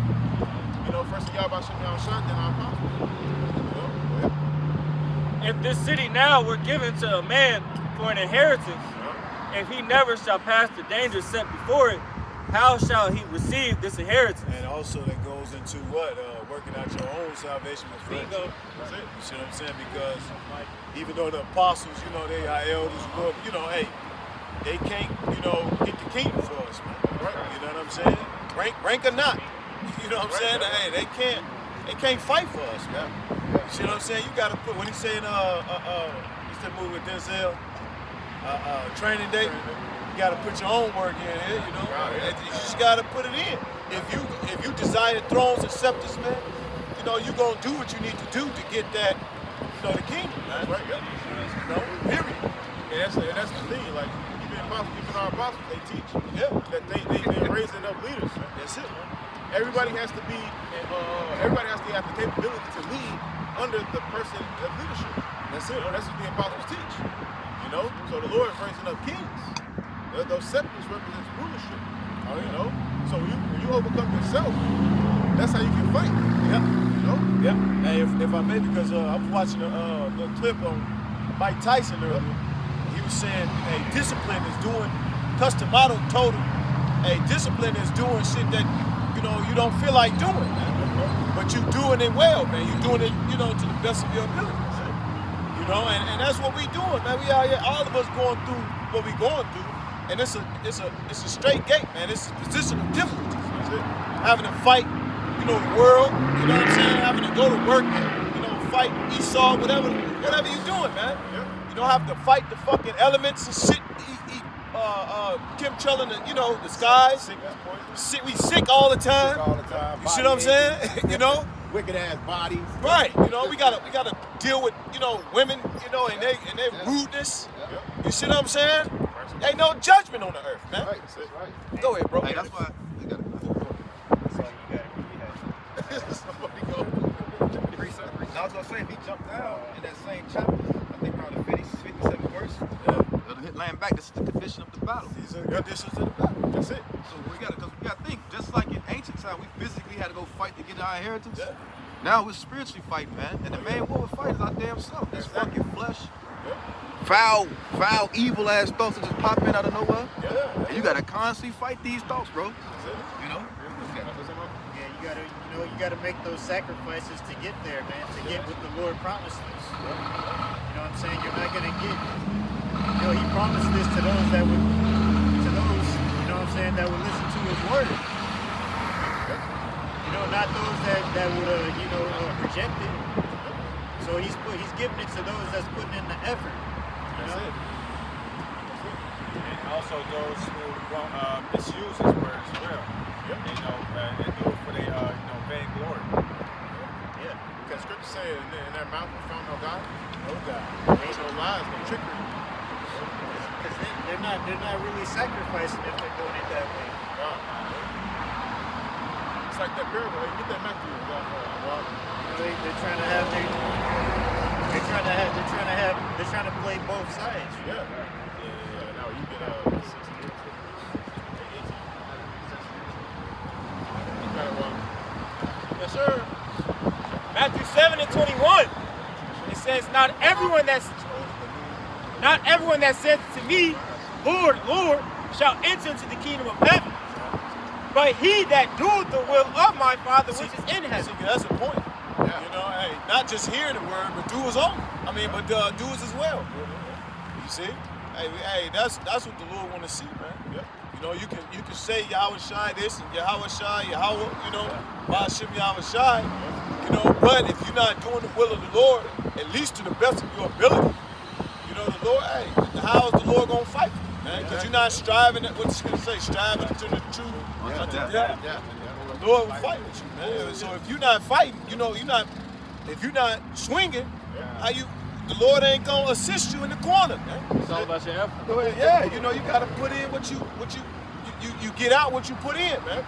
First Yahweh Shem Yahweh, then our apostles. And this city now we're given to a man for an inheritance. If he never shall pass the danger set before it, how shall he receive this inheritance? And also that goes into what? Working out your own salvation with friends. That's it. You see what I'm saying? Because even though the apostles, they are elders, hey, they can't, get the kingdom for us, man. Right? You know what I'm saying? Rank or not. You know what I'm saying? Hey, they can't fight for us, man. You see what I'm saying? You gotta put, when he's saying, what's that movie with Denzel? Training Day. You gotta put your own work in here, You just gotta put it in. If you desire thrones and scepters, man, you gonna do what you need to do to get that, the kingdom, man. Right, yeah. Period. And that's the thing, like, even our apostles, they teach that they're raising up leaders. Man. That's it, man. Everybody has to have the capability to lead under the person of leadership. That's it. That's what the apostles teach. So the Lord is raising up kings. Those scepters represent rulership. So when you overcome yourself, that's how you can fight. Yeah. Hey, if I may, because I was watching a little clip on Mike Tyson earlier. He was saying, hey, discipline is doing, Customato told him, hey, discipline is doing shit that, you don't feel like doing, man. But you doing it well, man. You doing it, to the best of your ability. And that's what we doing, man. We out here, all of us going through what we going through. And it's a straight gate, man. It's a position of difficulty. Having to fight, the world, you know what I'm saying? Having to go to work and, fight Esau, whatever you doing, man. You don't have to fight the fucking elements and shit. Eat chemtrail in the skies. We sick all the time. You see what I'm saying? Wicked ass bodies. Right. We gotta deal with, women, and their rudeness. You see what I'm saying? Ain't no judgment on the earth, man. Right. Go ahead, bro. Hey, that's why they gotta I was gonna say, if he jumped down in that same chapter, I think around the 57th verse, it'll hit land back. This is the condition of the battle. These are the conditions of the battle. That's it. So we gotta think, just like in ancient time, we physically had to go fight to get our inheritance. Now we're spiritually fighting, man. And the main war we fight is our damn self. This fucking flesh. foul, evil ass thoughts that just pop in out of nowhere. Yeah. And you gotta constantly fight these thoughts, bro. You know? Yeah, you gotta make those sacrifices to get there, man. To get what the Lord promised us. You know what I'm saying? You're not gonna get. He promised this to those that would, you know what I'm saying, that would listen to His word. Not those that would, reject it. So he's giving it to those that's putting in the effort. That's it. And also those who misuse His word as well. And do it for their vain glory. Yeah, because Scripture said in their mouth we found no God. No God. Ain't no lies, no trickery. Because they're not really sacrificing if they're doing it that way. It's like that parable. Hey, get that Matthew. They're trying to play both sides. Yeah. Now you get 16. Yes, sir. Matthew 7:21. It says, Not everyone that says to me, Lord, Lord, shall enter into the kingdom of heaven, but he that doeth the will of my Father which is in heaven. See, that's the point. Hey, not just hear the word, but do his own. But do his as well. You see? Hey, that's what the Lord want to see, man. Yeah. You can say Yahweh Shai this and Yahweh Shai, Yahweh, Ba'ashem Yahweh Shai, but if you're not doing the will of the Lord, at least to the best of your ability, the Lord, how is the Lord gonna fight for you, man? Because you're not striving at what's gonna say, striving to the truth. The Lord will fight with you, man. So if you're not fighting, if you're not swinging, the Lord ain't gonna assist you in the corner, man. It's all about your effort. Yeah, you gotta put in what you get out what you put in, man.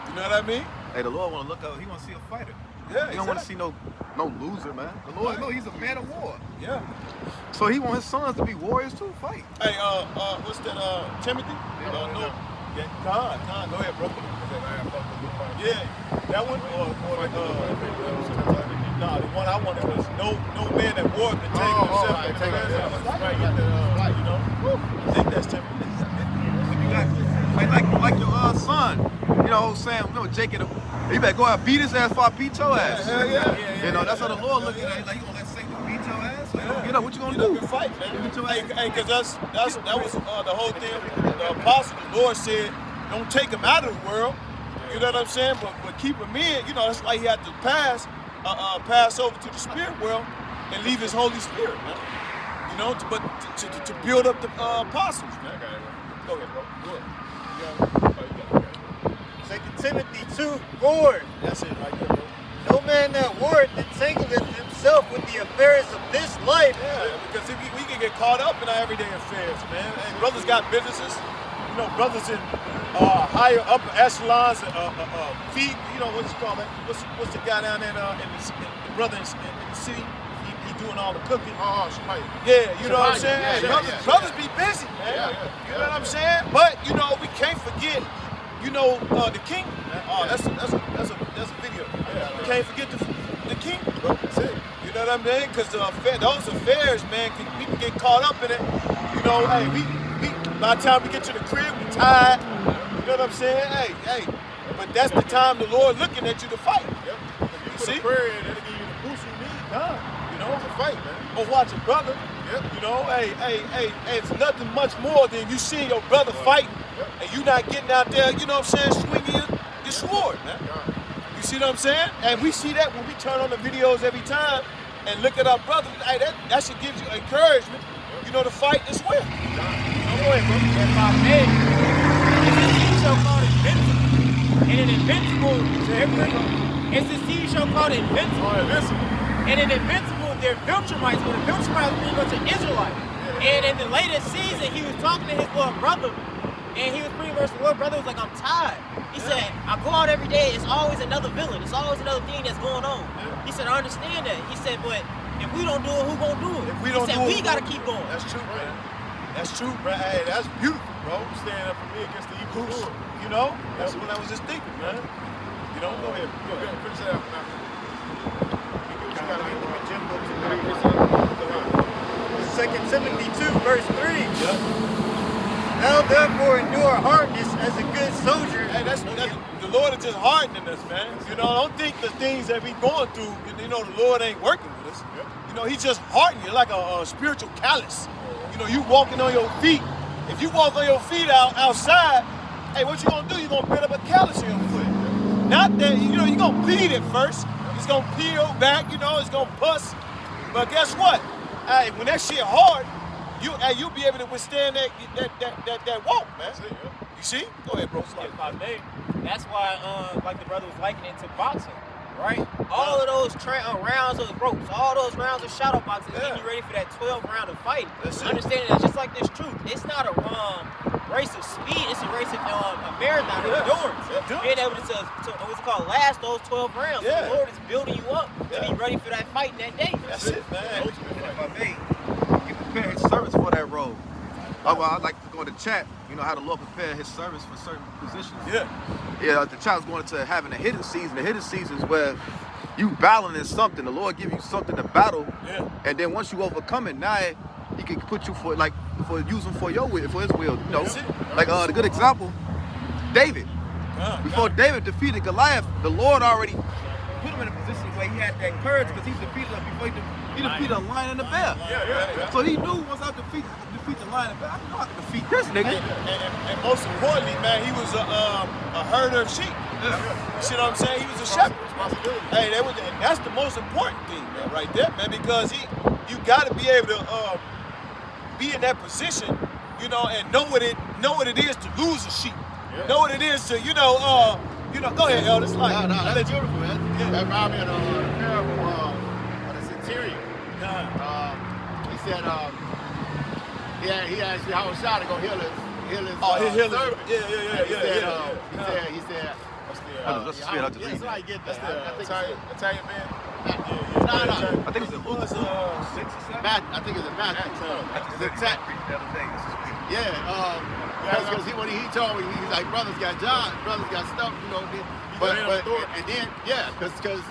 You know what I mean? Hey, the Lord wanna look out, He wanna see a fighter. Yeah, He don't wanna see no loser, man. The Lord, no, He's a man of war. Yeah. So He wants His sons to be warriors too, fight. Hey, what's that, Timothy? No. Yeah, Khan, go ahead, bro. Yeah, that one or the one I wanted was no man that war can take himself. Right, I think that's Timothy. Like your son, Sam, Jacob, you better go out and beat his ass before I beat your ass. Yeah. That's how the Lord looking at it. Like, you gonna let Satan beat your ass? What you gonna do? Get up and fight, man. Hey, because that was the whole thing. The apostle, the Lord said, don't take him out of the world. You know what I'm saying? But keep him in. That's why he had to pass over to the spirit world and leave his Holy Spirit, man. But to build up the apostles, man. Go ahead, bro. Go ahead. 2 Timothy 2:4. That's it right there, bro. No man that warreth entangleth himself with the affairs of this life. Yeah, because we can get caught up in our everyday affairs, man. And brothers got businesses. Brothers in higher upper echelons, feed. What you call it? What's the guy down there the brother in the city? He doing all the cooking. Shemaiah. Yeah, you know what I'm saying? Hey, Yeah. brothers be busy, man. You know what I'm saying? But we can't forget, the king. That's a video. We can't forget the king. That's it. You know what I mean? Because those affairs, man, people get caught up in it. Hey, we by the time we get to the crib, we tired. You know what I'm saying? Hey. But that's the time the Lord looking at you to fight. You see? put a prayer in, it'll give you the boost you need. To fight, man. Or watch a brother. Yep. It's nothing much more than you seeing your brother fighting and you not getting out there, swinging your sword, man. You see what I'm saying? And we see that when we turn on the videos every time and look at our brothers. Hey, that should give you encouragement, to fight as well. Go ahead, bro. And my name is a TV show called Invincible. And an Invincible, it's a TV show called Invincible. And in Invincible, they're Viltrumites, but the Viltrumites pretty much an Israelite. And in the latest season, he was talking to his little brother, and he was pretty much, the little brother was like, I'm tired. He said, I go out every day, it's always another villain. It's always another thing that's going on. He said, I understand that. He said, but if we don't do it, who gonna do it? If we don't do it, we gotta keep going. That's true, man. That's true, bro. Hey, that's beautiful, bro. Stand up for me against the evil Lord. That's what I was just thinking, man. Go ahead. Finish that up now. 2 2 Timothy 2, verse 3. Thou therefore endure hardness as a good soldier. Hey, that's the Lord is just hardening us, man. You know, don't think the things that we going through, you know, the Lord ain't working with us. You know, He's just hardening you like a spiritual callus. You know, you walking on your feet. If you walk on your feet outside, hey, what you gonna do? You gonna build up a callus in your foot. Not that, you know, you're gonna bleed at first. It's gonna peel back, you know, it's gonna pus. But guess what? Hey, when that shit hard, you'll be able to withstand that walk, man. You see? Go ahead, bro. If I may, that's why, like the brother was likening it to boxing, right? All of those rounds of ropes, all those rounds of shadow boxing, getting you ready for that 12th round of fight. Understanding that just like this truth, it's not a race of speed, it's a race of a marathon, endurance. Being able to what's it called, last those 12 rounds. So the Lord is building you up to be ready for that fight in that day. That's it, man. If I may, you prepare His servants for that role. Oh, well, I'd like to go in the chat, you know, how the Lord prepare His servants for certain positions. Yeah, the chat was going to having a hidden season. The hidden season is where you battling in something. The Lord give you something to battle. And then once you overcome it, now He can put you for using for your will, for His will. You know, like the good example, David. Before David defeated Goliath, the Lord already put him in a position where he had that courage because he defeated him before he defeated a lion and a bear. So he knew once I defeat the lion and bear, I know I can defeat this nigga. And most importantly, man, he was a herder of sheep. You see what I'm saying? He was a shepherd. Hey, that's the most important thing, man, right there, man, because you got to be able to be in that position, you know, and know what it is to lose a sheep. Know what it is to, you know, go ahead, El. It's like, that's beautiful, man. That reminds me of the parable of the centurion. He said, he asked how was shot to go heal his servant. He said, somebody get that. Italian man. I think it's in Luke 6 or 7. I think it's in Matthew. Because when he told me, he's like, brothers got stuff, you know. Because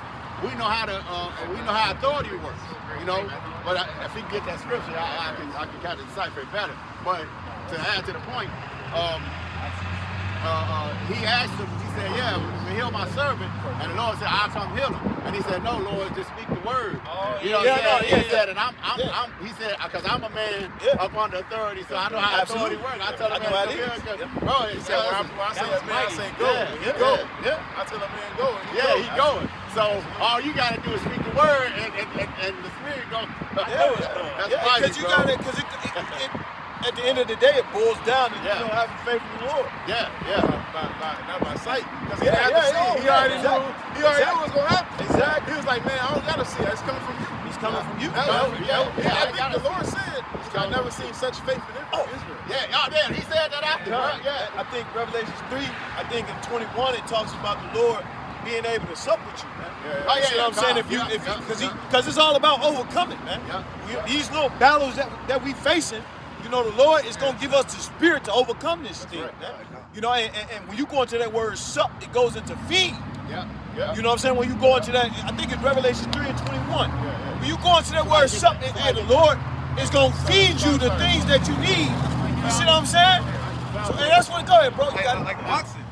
we know how authority works, you know. But if we get that scripture, I can kind of decipher it better. But to add to the point, he asked him, he said, heal my servant. And the Lord said, I'll come heal him. And he said, no, Lord, just speak the word. You know what I'm saying? He said, and he said, because I'm a man up under authority, so I know how authority works. I tell him, bro, he said, I say that man, I say go. He go. I tell that man go. He going. So all you got to do is speak the word, and the spirit goes. That's right. Because you got it, because at the end of the day, it boils down to having faith in the Lord. Not by sight. Because he had to see. He already knew what was going to happen. Exactly. He was like, man, I don't got to see it. It's coming from you. It's coming from you. I think the Lord said, I've never seen such faith in Israel. He said that after. I think Revelation 3, I think in 21, it talks about the Lord being able to sup with you, man. You know what I'm saying? Because it's all about overcoming, man. These little battles that we facing, you know, the Lord is going to give us the spirit to overcome this thing. You know, and when you go into that word sup, it goes into feed. You know what I'm saying? When you go into that, I think it's Revelation 3 and 21. When you go into that word sup, and the Lord is going to feed you the things that you need. You see what I'm saying? So, hey, that's what, go ahead, bro. You got like boxing.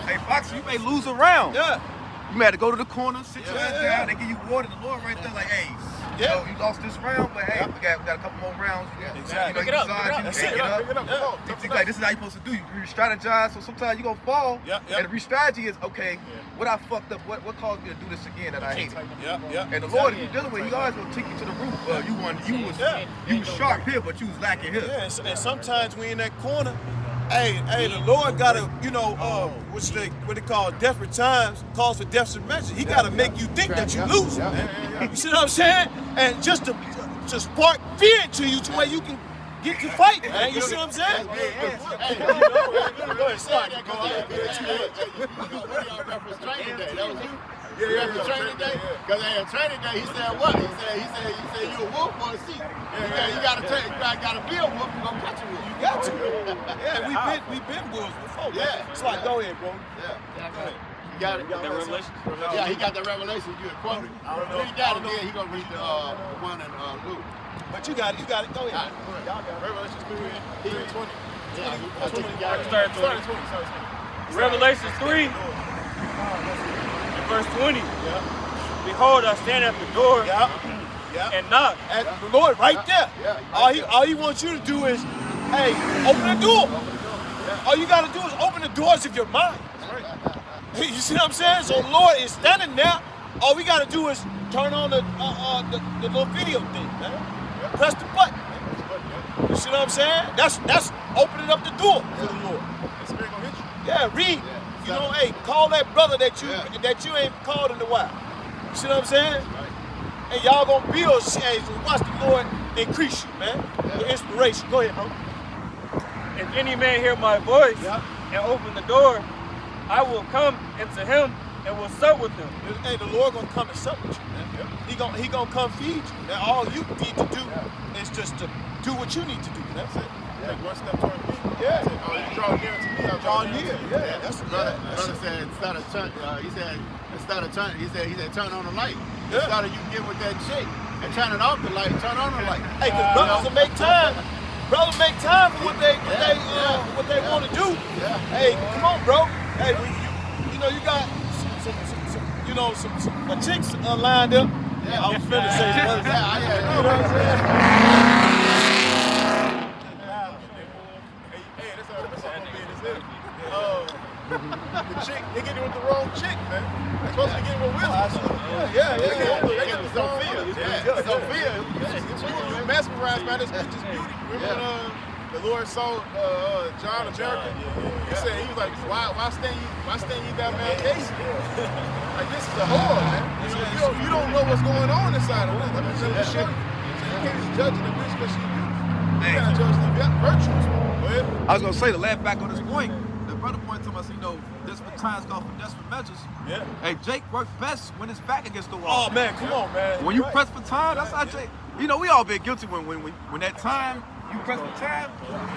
Hey, boxing, you may lose a round. You may have to go to the corner, sit your ass down, they give you water, the Lord right there like, hey, you know, you lost this round, but hey, we got a couple more rounds. Exactly. You know, pick it up. Like, this is how you're supposed to do. You re-strategize, so sometimes you're going to fall. And the re-strategy is, okay, what I fucked up, what caused me to do this again that I hate? And the Lord, if you're dealing with, He always going to take you to the root. You was sharp here, but you was lacking here. And sometimes we in that corner, hey, the Lord got to, you know, what they call desperate times calls for desperate measures. He got to make you think that you lose. You see what I'm saying? And just to spark fear into you to where you can get to fight, man. You see what I'm saying? Go ahead, training day. That was you. Training day. Because at training day, he said what? He said you a wolf or a sheep. You gotta be a wolf to go catch a wolf. You got to. We've been wolves before. It's like, go ahead, bro. You got it. That revelation? He got the revelation you had quoted. Read that, and then he gonna read the one in Luke. But you got it. Go ahead. Y'all got it. Revelations 3 and 20. Start at 20. Revelation 3 and verse 20. Behold, I stand at the door and knock. And the Lord right there. All he wants you to do is, hey, open the door. All you got to do is open the doors of your mind. You see what I'm saying? So the Lord is standing there. All we got to do is turn on the little video thing, man. Press the button. You see what I'm saying? That's opening up the door for the Lord. Yeah, read. You know, hey, call that brother that you ain't called in a while. You see what I'm saying? And y'all gonna build shades and watch the Lord increase you, man. With inspiration. Go ahead, bro. If any man hear my voice and open the door, I will come into him and will sup with him. Hey, the Lord gonna come and sup with you, man. He gonna come feed you. Now all you need to do is just to do what you need to do. That's it. Take one step toward me. Yeah. You draw near to me, I'll draw near. Yeah. That's Brother said instead of turn, he said turn on the light. Instead of you get with that chick and turn it off the light, turn on the light. Hey, cause brothers will make time. Brothers make time for what they want to do. Yeah. Hey, come on, bro. Hey, you know you got some chicks lined up. Yeah, I was finna say brothers. You know what I'm saying? Hey, that's all gonna be in his head. The chick, they get it with the wrong chick, man. They're supposed to be getting with wisdom. Yeah. They get the Sophia. Sophia. You mesmerized by this bitch's beauty. Remember when the Lord saw John of Jericho? He said, he was like, why stand ye that man case? Like, this is a whore, man. You don't know what's going on inside of her. Let me show you. So you can't just judge the bitch because she's beautiful. You gotta judge the virtues. Go ahead. I was gonna say to laugh back on this point. The brother pointed to us, desperate times call for desperate measures. Yeah. Hey, Jake works best when it's back against the wall. Oh man, come on, man. When you press for time, that's how Jake. We all been guilty when that time you press for time.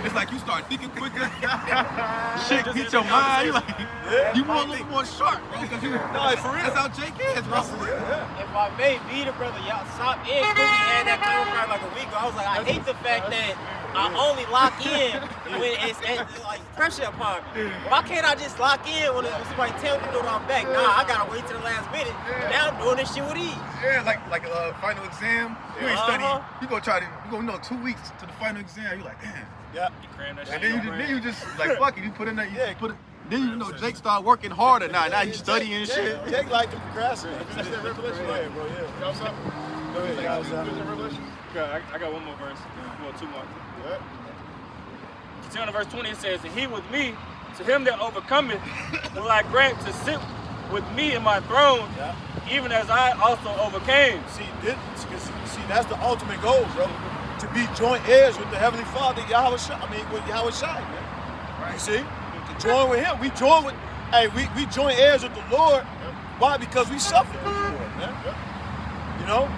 It's like you start thinking quicker. Shit hit your mind. You you want a little more sharp, bro. No, for real. That's how Jake is, bro. If I may be the brother, y'all stop in. Cookie had that conversation like a week ago. I was like, I hate the fact that I only lock in when it's like pressure upon me. Why can't I just lock in when somebody tells me that I'm back? Nah, I gotta wait till the last minute. Now I'm doing this shit with ease. Yeah, like a final exam. You ain't studying. You gonna 2 weeks to the final exam. You like, damn. Yeah. You cram that shit. And then you just like fuck it. You put in that. Then Jake started working harder now. Now he's studying and shit. Jake like to procrastinate. That's that Revelation. Yeah, bro. Yeah. Y'all stop. Go ahead. Revelation. I got one more verse. Well, two more. Yeah. Continuing on verse 20, it says, and he with me, to him that overcometh, will I grant to sit with me in my throne, even as I also overcame. See, that's the ultimate goal, bro. To be joint heirs with the Heavenly Father, with Yahweh Shai, man. Right. You see? To join with Him. We join heirs with the Lord. Why? Because we suffer with the Lord, man. You know?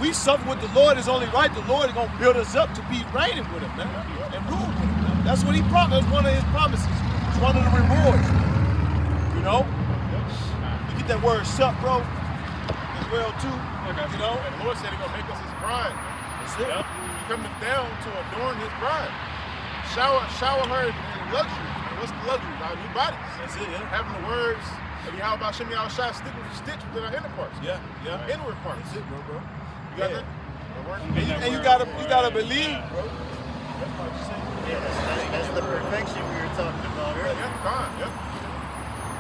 We suffer with the Lord. It's only right. The Lord is going to build us up to be reigning with Him, man. And rule with Him, man. That's what He promised. That's one of His promises. It's one of the rewards. You know? You get that word sup, bro, as well, too. You know? And the Lord said He's going to make us His bride. That's it. He coming down to adorn His bride. Shower her in luxury. And what's the luxury? Our new bodies. That's it, yeah. Having the words of Yahweh Shem Yahweh Shai stitched within our inner parts. Yeah. Inward parts. That's it, bro. You got that? And you gotta believe, bro. That's the perfection we were talking about earlier.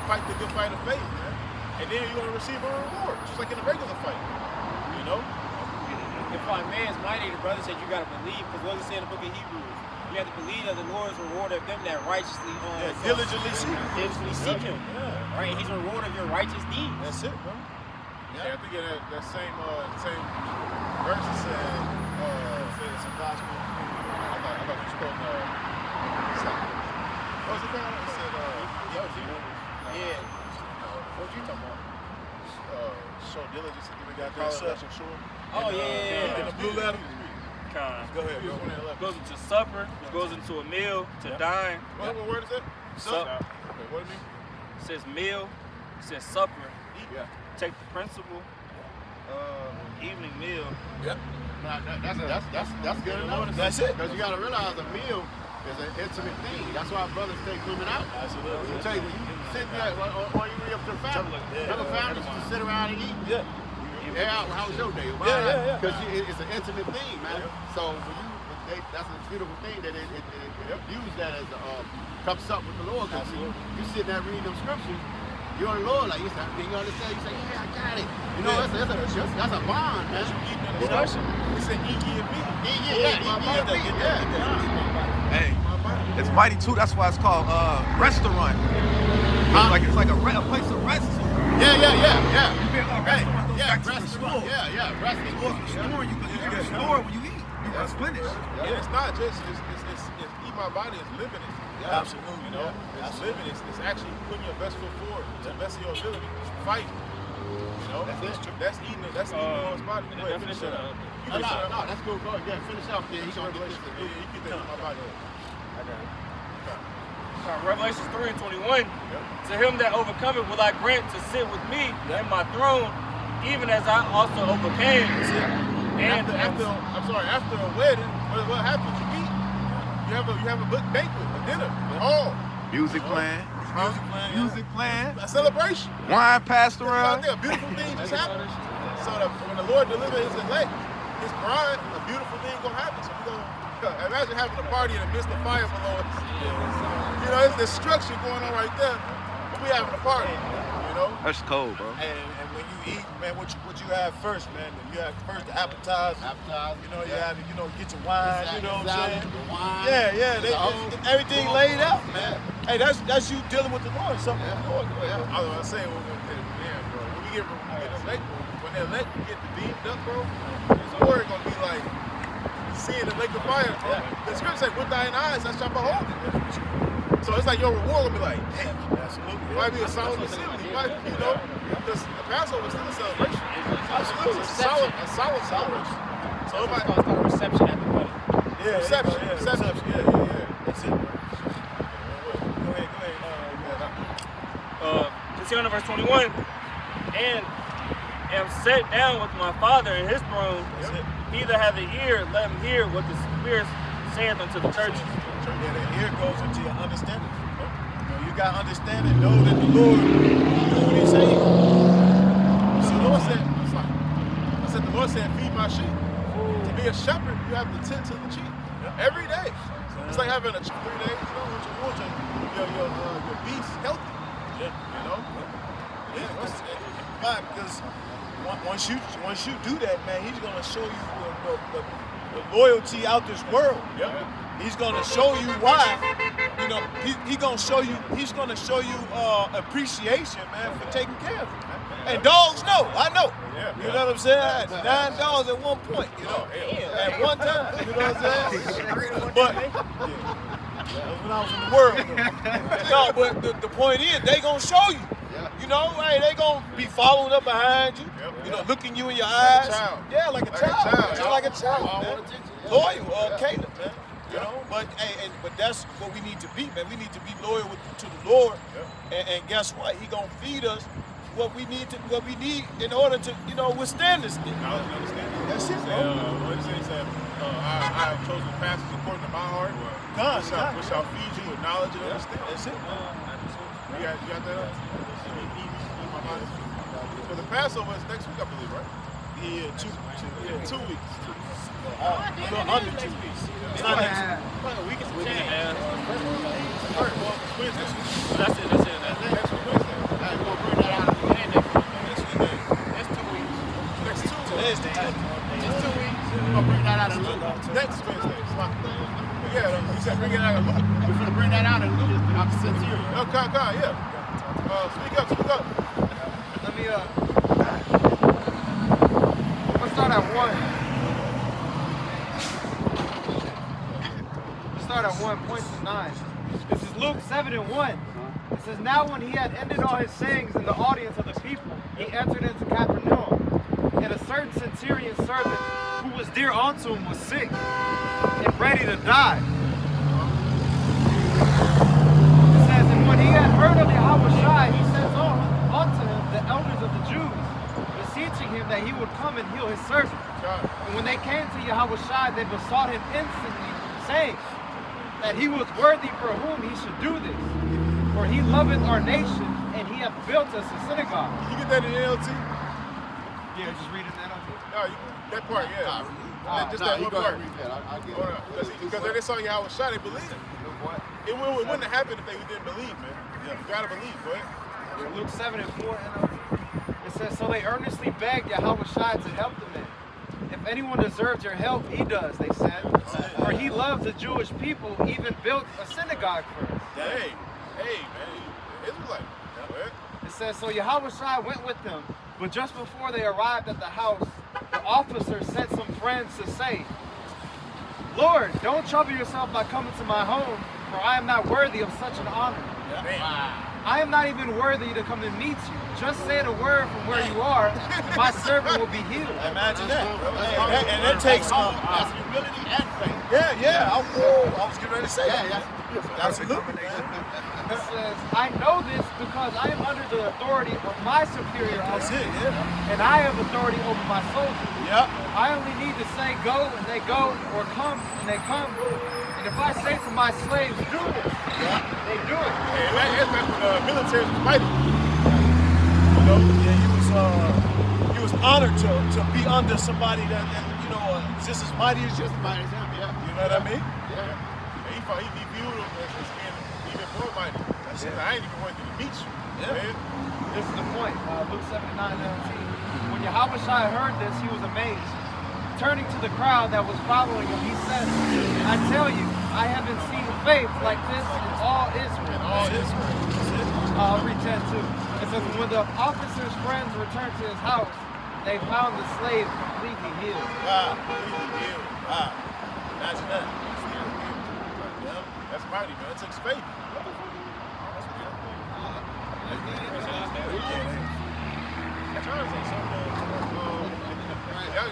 Fight the good fight of faith, man. And then you're gonna receive a reward, just like in a regular fight. You know? If my man's mighty, the brother said you gotta believe, because what does it say in the book of Hebrews? You have to believe that the Lord is a reward of them that righteously diligently seek Him. Yeah. Right? He's a reward of your righteous deeds. That's it, bro. Yeah, I think in that same verse it said some gospel. I thought you was quoting what was it called? It said that was you. Yeah. What was you talking about? Show diligence if you got that such sure. Oh yeah. In the blue letter. Go ahead, bro. It goes into supper, it goes into a meal, to dine. What word is that? Sup. Okay, what do it mean? It says meal, it says supper. Yeah. Take the principle, evening meal. Yep. That's good enough. That's it. Because you got to realize a meal is an intimate thing. That's why brothers take women out. Absolutely. You tell you, when you sit there, or you be up to the family. Other families just sit around and eat. Yeah. Hey, how was your day? Yeah. Because it's an intimate thing, man. So for you, that's a beautiful thing that it use that as a cups up with the Lord. Because you sit there reading them scriptures, you're on the Lord, like you understand. You say, yeah, I got it. You know, that's a bond, man. He said, eat ye of me. Hey, it's mighty too. That's why it's called restaurant. It's like a place of rest. Yeah. Hey, Restaurant. Restaurant. You can store when you eat. You replenish. And it's not just it's eat my body, it's living it. Yeah, absolutely. You know, it's living. It's actually putting your best foot forward to the best of your ability. Fight. You know, that's eating it. That's eating the Lord's body. Go ahead, finish it up. No, that's cool. Go ahead, finish up. Yeah, he's gonna Revelation. get Yeah, you get that in my body. Revelations 3 and 21. To him that overcometh will I grant to sit with me in my throne, even as I also overcame. And after a wedding, what happens? You eat. You have a banquet, a dinner, all Music playing. Music playing. a celebration. Wine passed Out around. there, a beautiful thing just happened. So that when the Lord delivers his elect, his bride, a beautiful thing gonna happen. So we gonna imagine having a party in the midst of fire below us. You know, there's destruction going on right there, but we having a party. You know. That's cold, bro. And when you eat, man, what you have first, man? You have first the appetizer. You know, you have to, get your wine. You know what I'm saying? the wine. Yeah. Everything laid out, man. Hey, that's you dealing with the Lord. Something with the Lord. I was saying, man, bro, when we get elect, when the elect get beamed up, bro, his word gonna be like seeing the lake of fire, bro. The scripture say, with thine eyes thou shalt behold it. So it's like your reward will be like, damn, absolutely. It might be a solemn assembly, because the Passover is still a celebration. Absolutely. It's a solemn celebration. So it might It's called a reception at the wedding. reception. Yeah. That's it. Go ahead. Continue on to verse 21. And am set down with my Father in his throne. He that hath an ear, let him hear what the Spirit saith unto the churches. Yeah, the ear goes into your understanding. You got understanding. Know that the Lord do what He say. So the Lord said, feed my sheep. To be a shepherd, you have to tend to the sheep every day. It's like having a 3 days. You want your beast healthy. You know. Why? Because once you do that, man, He's gonna show you the loyalty out this world. He's gonna show you why. He's gonna show you appreciation, man, for taking care of you. And dogs know. I know. You know what I'm saying? I had 9 dogs at one point. At one time. You know what I'm saying? But when I was in the world. No, but the point is, they gonna show you. Hey, they gonna be following up behind you. Looking you in your eyes. Yeah, like a child. Just like a child, man. Loyal, Caleb, man. But that's what we need to be, man. We need to be loyal to the Lord. And guess what? He gonna feed us what we need in order to, withstand this thing. That's it, bro. What does it say? I have chosen pastors according to my heart. Which shall feed you with knowledge and understanding. That's it. You got that up? Eat my body. So the Passover is next week, I believe, right? Yeah, 2 weeks. Under 2 weeks. It's not next week. Like a week and some change. Wednesday. That's it. Next week, Wednesday. We're gonna bring that out again next week. That's 2 weeks. Next Tuesday. Wednesday. It's 2 weeks. We're gonna bring that out in Luke. Next Wednesday. Yeah, you said bring it out of Luke. We're gonna bring that out in Luke. I'm sincere. Okay, yeah. Speak up. Let me let's start at 1. Let's start at 1, point to 9. This is Luke 7 and 1. It says, now when he had ended all his sayings in the audience of the people, he entered into Capernaum. And a certain centurion servant who was dear unto him was sick and ready to die. It says, and when he had heard of Yahushua, he sent on unto him the elders of the Jews, beseeching him that he would come and heal his servant. And when they came to Yahushua, they besought him instantly, saying that he was worthy for whom he should do this. For he loveth our nation, and he hath built us a synagogue. You get that in NLT? Yeah, just reading that on No, that part, yeah. Just that one part. Because they saw Yahushua, they believed him. It wouldn't have happened if they didn't believe, man. You gotta believe, go ahead. Luke 7:4, it says, so they earnestly begged Yahushua to help the men. If anyone deserves your help, he does, they said. For he loves the Jewish people, even built a synagogue for us. Hey, man, Israelite. Go ahead. It says, so Yahushua went with them, but just before they arrived at the house, the officer sent some friends to say, Lord, don't trouble yourself by coming to my home, for I am not worthy of such an honor. I am not even worthy to come and meet you. Just say the word from where you are, and my servant will be healed. Imagine that. And that takes that's humility and faith. Yeah. I was getting ready to say that. Absolutely. It says, I know this because I am under the authority of my superior That's officer, it, yeah. and I have authority over my soldiers. Yep. I only need to say go, and they go, or come, and they come. And if I say to my slaves, do this, they do it. And that's back when the military was fighting. You know, he was honored to be under somebody that is just as mighty as you. Just mighty as him, yeah. You know what I mean? Yeah. And he viewed him as being even more mighty. I said, I ain't even wanted to meet you. Yeah. Man. This is the point. Luke 7:9-19. When Yahushua heard this, he was amazed. Turning to the crowd that was following him, he said, I tell you, I haven't seen faith like this in all Israel. I'll read 10 too. It says, when the officer's friends returned to his house, they found the slave completely healed. Completely healed. Imagine that. Yeah. That's mighty, man. It takes faith.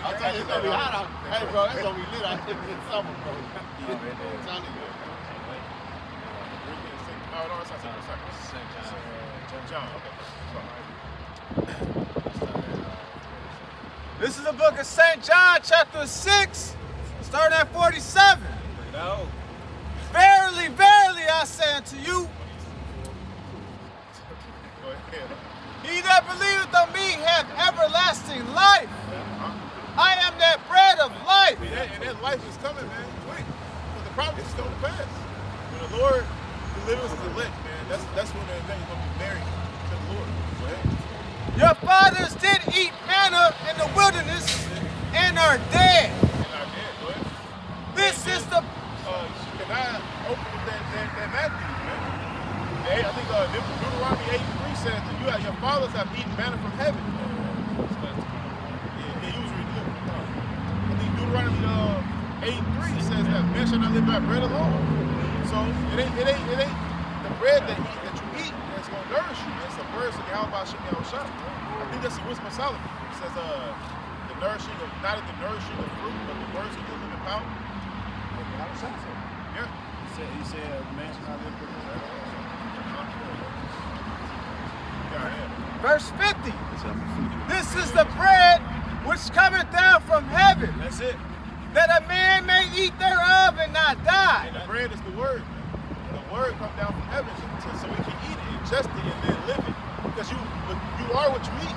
I'll tell you, it's gonna be hot out. Hey, bro, it's gonna be lit out here in summer, bro. I'm telling you. Oh, no, it's not John. Okay. This is the book of St. John, chapter 6, starting at 47. Verily, verily, I say unto you, Go ahead. he that believeth on me hath everlasting life. I am that bread of life. And that life is coming, man, quick. Because the promise is coming to pass. When the Lord delivers his elect, man, that's when they're going to be married to the Lord. Go ahead. Your fathers did eat manna in the wilderness and are dead. And I did, go ahead. This is the... Can I open with that Matthew, man? Hey, I think Deuteronomy 8:3 says that your fathers have eaten manna from heaven. Yeah, you was reading Luke. I think Deuteronomy 8:3 says that man shall not live by bread alone. So it ain't the bread that you eat that's gonna nourish you. It's the words of Yahweh Shem Yahushua. I think that's the wisdom of Solomon. It says the nourishing of not the nourishing of fruit, but the words of the living power. Yeah. He said, man should not live by bread alone. Verse 50. This is the bread which cometh down from heaven. That's it. That a man may eat thereof and not die. And the bread is the word. The word comes down from heaven so we can eat it, ingest it, and then live it. Because you are what you eat.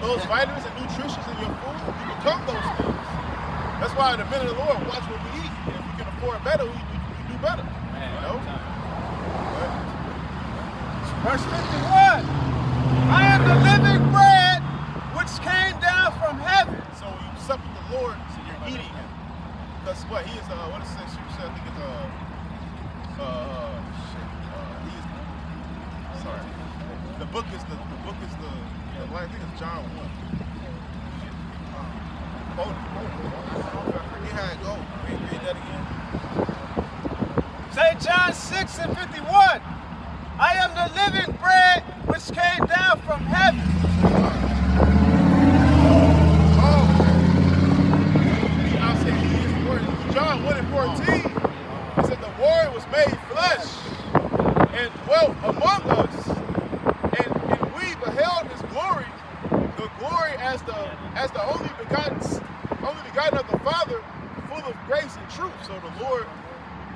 Those vitamins and nutrition in your food, you become those things. That's why the men of the Lord watch what we eat. And if we can afford better, we do better. You know? Verse 51. I am the living bread which came down from heaven. So when you sup with the Lord, so you're eating him. Because what? He is, what is it? I think it's, he is, sorry. The book is the I think it's John 1. I forget how it goes. Read that again. St. John 6:51. I am the living bread which came down from heaven. I said he is the word. John 1:14. It said the word was made flesh and dwelt among us. And we beheld his glory, the glory as the only begotten grace and truth. So the Lord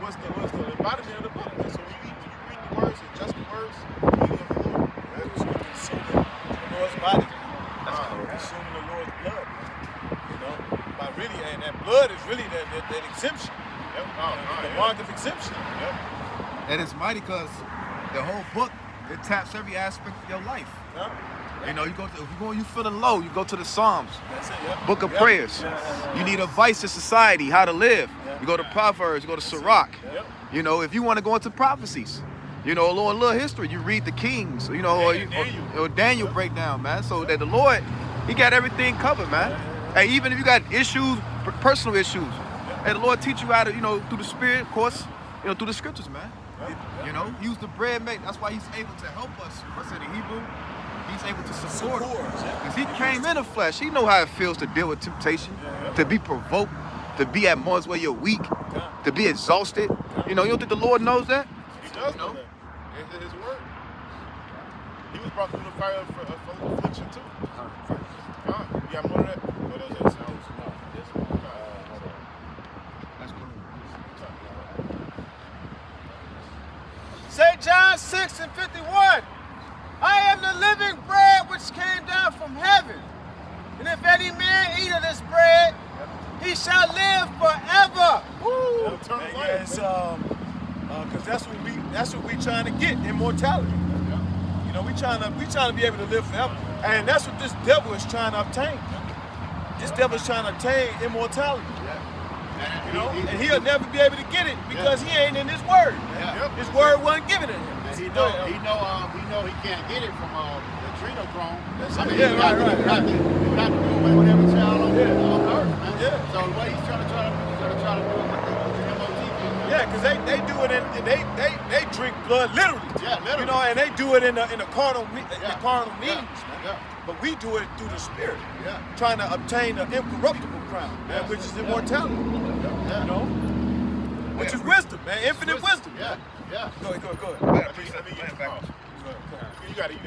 was the embodiment of the book. And so when you read the words and just the words, you eat of the Lord. That's what consuming the Lord's body. Consuming the Lord's blood. You know, by really, and that blood is really that exemption. The mark of exemption. And it's mighty because the whole book, it taps every aspect of your life. You know, you feeling low, you go to the Psalms, book of prayers. You need advice to society, how to live. You go to Proverbs, you go to Sirach. You know, if you want to go into prophecies, you know, a little history, you read the Kings, you know, or Daniel breakdown, man. So that the Lord, he got everything covered, man. Hey, even if you got issues, personal issues, and the Lord teach you how to, you know, through the Spirit, of course, you know, through the scriptures, man. You know, use the bread made. That's why he's able to help us. What's in the Hebrew? He's able to support us. Because he came in the flesh. He know how it feels to deal with temptation, to be provoked, to be at moments where you're weak, to be exhausted. You know, you don't think the Lord knows that? He does know that. It's his word. He was brought through the fire of affliction too. You got more of that? What is it? St. John 6:51. I am the living bread which came down from heaven. And if any man eat of this bread, he shall live forever. Woo! Because that's what we trying to get, immortality. You know, we trying to be able to live forever. And that's what this devil is trying to obtain. This devil is trying to obtain immortality. You know, and he'll never be able to get it because he ain't in his word. His word wasn't given to him. He know he can't get it from the trinithrone. I mean, right. You have to do it with every child on earth, man. So what he's trying to do with the MOT. Yeah, because they do it in they drink blood literally. Yeah, literally. You know, and they do it in the carnal means, man. But we do it through the Spirit, trying to obtain the incorruptible crown, man, which is immortality. You know, which is wisdom, man, infinite wisdom. Go ahead. You got it.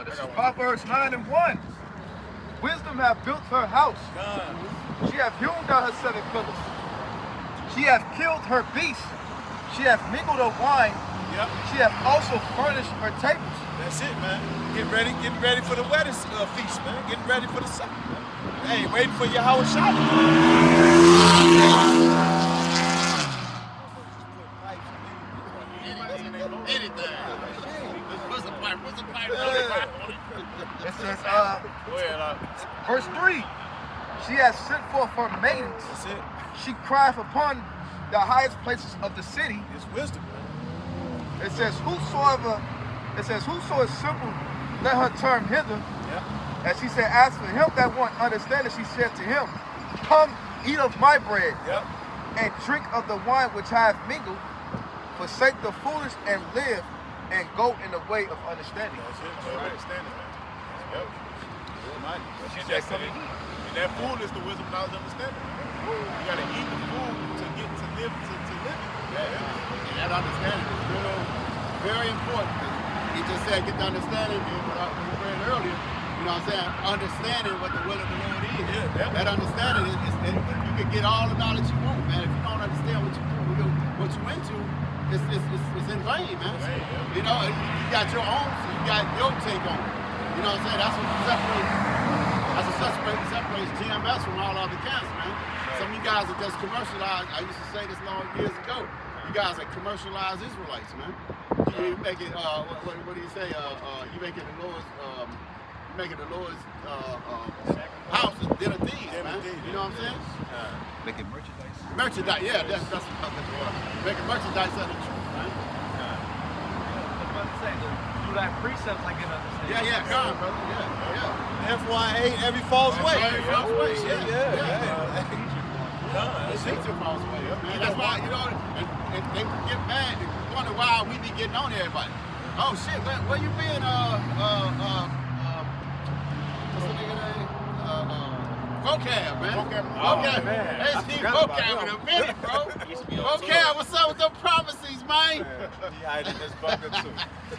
This is Proverbs 9:1. Wisdom hath built her house. She hath hewn down her 7 pillars. She hath killed her beasts. She hath mingled her wine. She hath also furnished her tables. That's it, man. Getting ready for the wedding feast, man. Getting ready for the supper. Hey, waiting for your Howard shot. Anything. What's the pipe? It says, verse 3. She hath sent forth her maidens. That's it. She crieth upon the highest places of the city. It's wisdom, man. It says, whoso is simple, let her turn hither. And she said, as for him that want understanding, she said to him, come, eat of my bread, and drink of the wine which I have mingled. Forsake the foolish and live, and go in the way of understanding. That's it. Understanding, man. And that food is the wisdom, knowledge, understanding. You got to eat the food to get to live it. And that understanding is very important. He just said get the understanding, what we read earlier, you know what I'm saying? Understanding what the will of the Lord is. That understanding is you can get all the knowledge you want, man. If you don't understand what you do, what you're into, it's in vain, man. You know, you got your own, so you got your take on it. You know what I'm saying? That's what separates GMS from all other camps, man. Some of you guys are just commercialized. I used to say this long years ago. You guys are commercialized Israelites, man. You make it, what do you say? You making the Lord's house a den of thieves, man. You know what I'm saying? Making merchandise. Merchandise, yeah, that's what I'm saying. Making merchandise out of the truth, man. Do that precept like an understanding. Yeah, come on, brother. Yeah. That's why I hate every false way. Every false way, Yeah. It's a false way, man. That's why, you know, and they get mad and wonder why we be getting on everybody. Oh shit, where you been? What's the nigga name? Vocab, man. Vocab. Hey, Steve Vocab in a minute, bro. Vocab, what's up with them prophecies, man? He hiding this bunker too.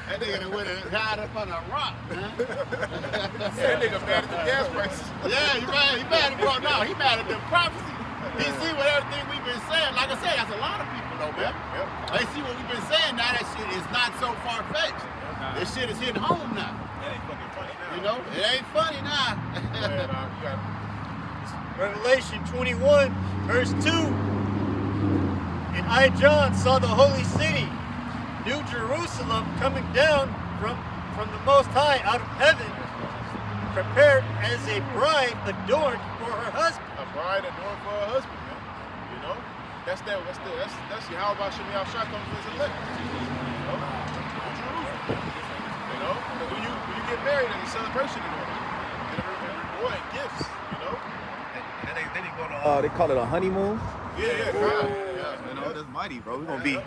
That nigga done went and hide up on a rock, man. That nigga mad at the gas prices. Yeah, he mad at bro. No, he mad at them prophecies. He see what everything we've been saying. Like I said, that's a lot of people though, man. They see what we've been saying now. That shit is not so far-fetched. This shit is hitting home now. It ain't fucking funny now. You know, it ain't funny now. Man, you got Revelation 21, verse 2. And I, John, saw the holy city, New Jerusalem, coming down from the Most High out of heaven, prepared as a bride adorned for her husband. a bride adorned for her husband, man. You know, that's Yahweh Shem Yahushua coming for his elect. You know, New Jerusalem. You know, because when you get married, there's a celebration in order. And reward and gifts. You know. And they go to they call it a honeymoon. Yeah, God. Yeah, You know, that's mighty, bro. We're gonna be,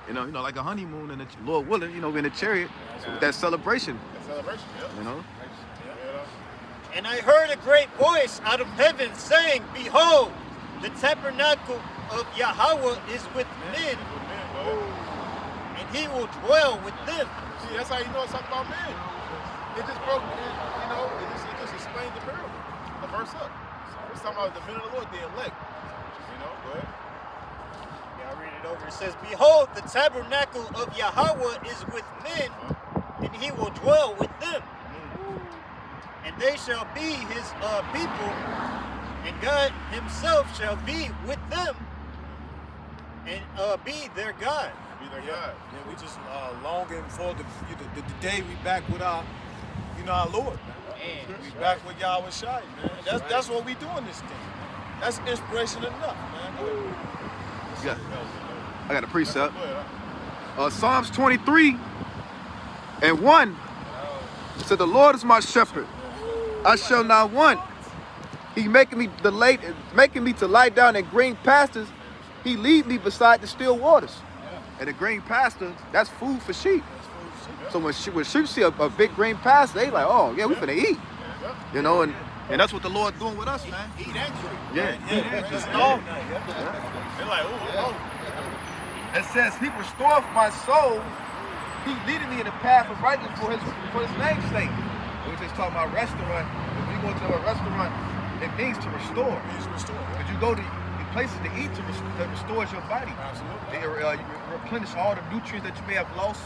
you know, like a honeymoon and Lord willing, you know, in the chariot with that celebration. That celebration, yeah. You know. And I heard a great voice out of heaven saying, Behold, the tabernacle of Yahweh is with men, and he will dwell with them. See, that's how you know it's talking about men. It just broke, you know, it just explained the parable, the verse up. It's talking about the men of the Lord, the elect. You know, go ahead. Yeah, I'll read it over. It says, Behold, the tabernacle of Yahweh is with men, and he will dwell with them. And they shall be his people, and God himself shall be with them, and be their God. Be their God. Yeah, we just longing for the day we back with our, you know, our Lord. Man. We back with Yahweh Shai, man. That's what we doing this thing. That's inspiration enough, man. Yeah. I got a precept. Psalms 23 and 1 said, the Lord is my shepherd. I shall not want. He making me to lie down in green pastures. He lead me beside the still waters. And the green pasture, that's food for sheep. So when sheep see a big green pasture, they like, oh yeah, we finna eat. You know, and that's what the Lord doing with us, man. Eat that tree. Yeah. It's all. They're like, oh. It says, he restoreth my soul. He leading me in the path of righteousness for his name's sake. We just talking about restaurant. If you go to a restaurant, it means to restore. It means to restore. Because you go to places to eat that restores your body. Absolutely. You replenish all the nutrients that you may have lost.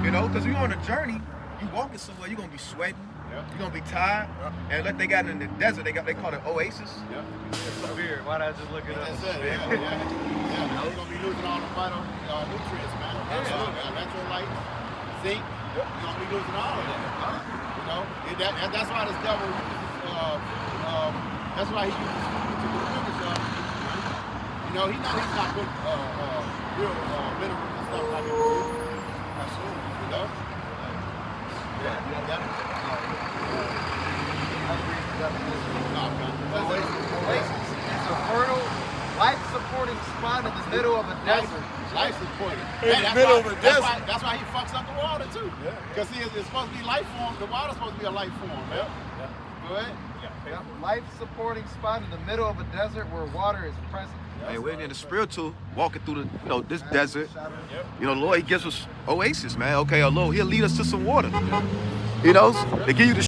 You know, because you're on a journey, you walking somewhere, you're gonna be sweating. Yeah. You're gonna be tired. And like they got in the desert, they call it oasis. Yeah. It's weird. Why did I just look it up? That's it. Yeah. We're gonna be losing all the vital nutrients, man. Absolutely. Electrolytes, zinc. We're gonna be losing all of that. You know, that's why this devil uses. That's why he uses food to do business. You know, he's not putting real minerals and stuff like that. Absolutely. You know. Oasis is a fertile, life-supporting spot in the middle of a desert. Life supporting. In the middle of a desert. That's why he fucks up the water too. Because it's supposed to be life form. The water's supposed to be a life form. Man. Go ahead. Yep. Life-supporting spot in the middle of a desert where water is present. Hey, we're in the spiritual, walking through this desert. You know, the Lord, he gives us oasis, man. Okay, Lord, he'll lead us to some water. You know, they give you the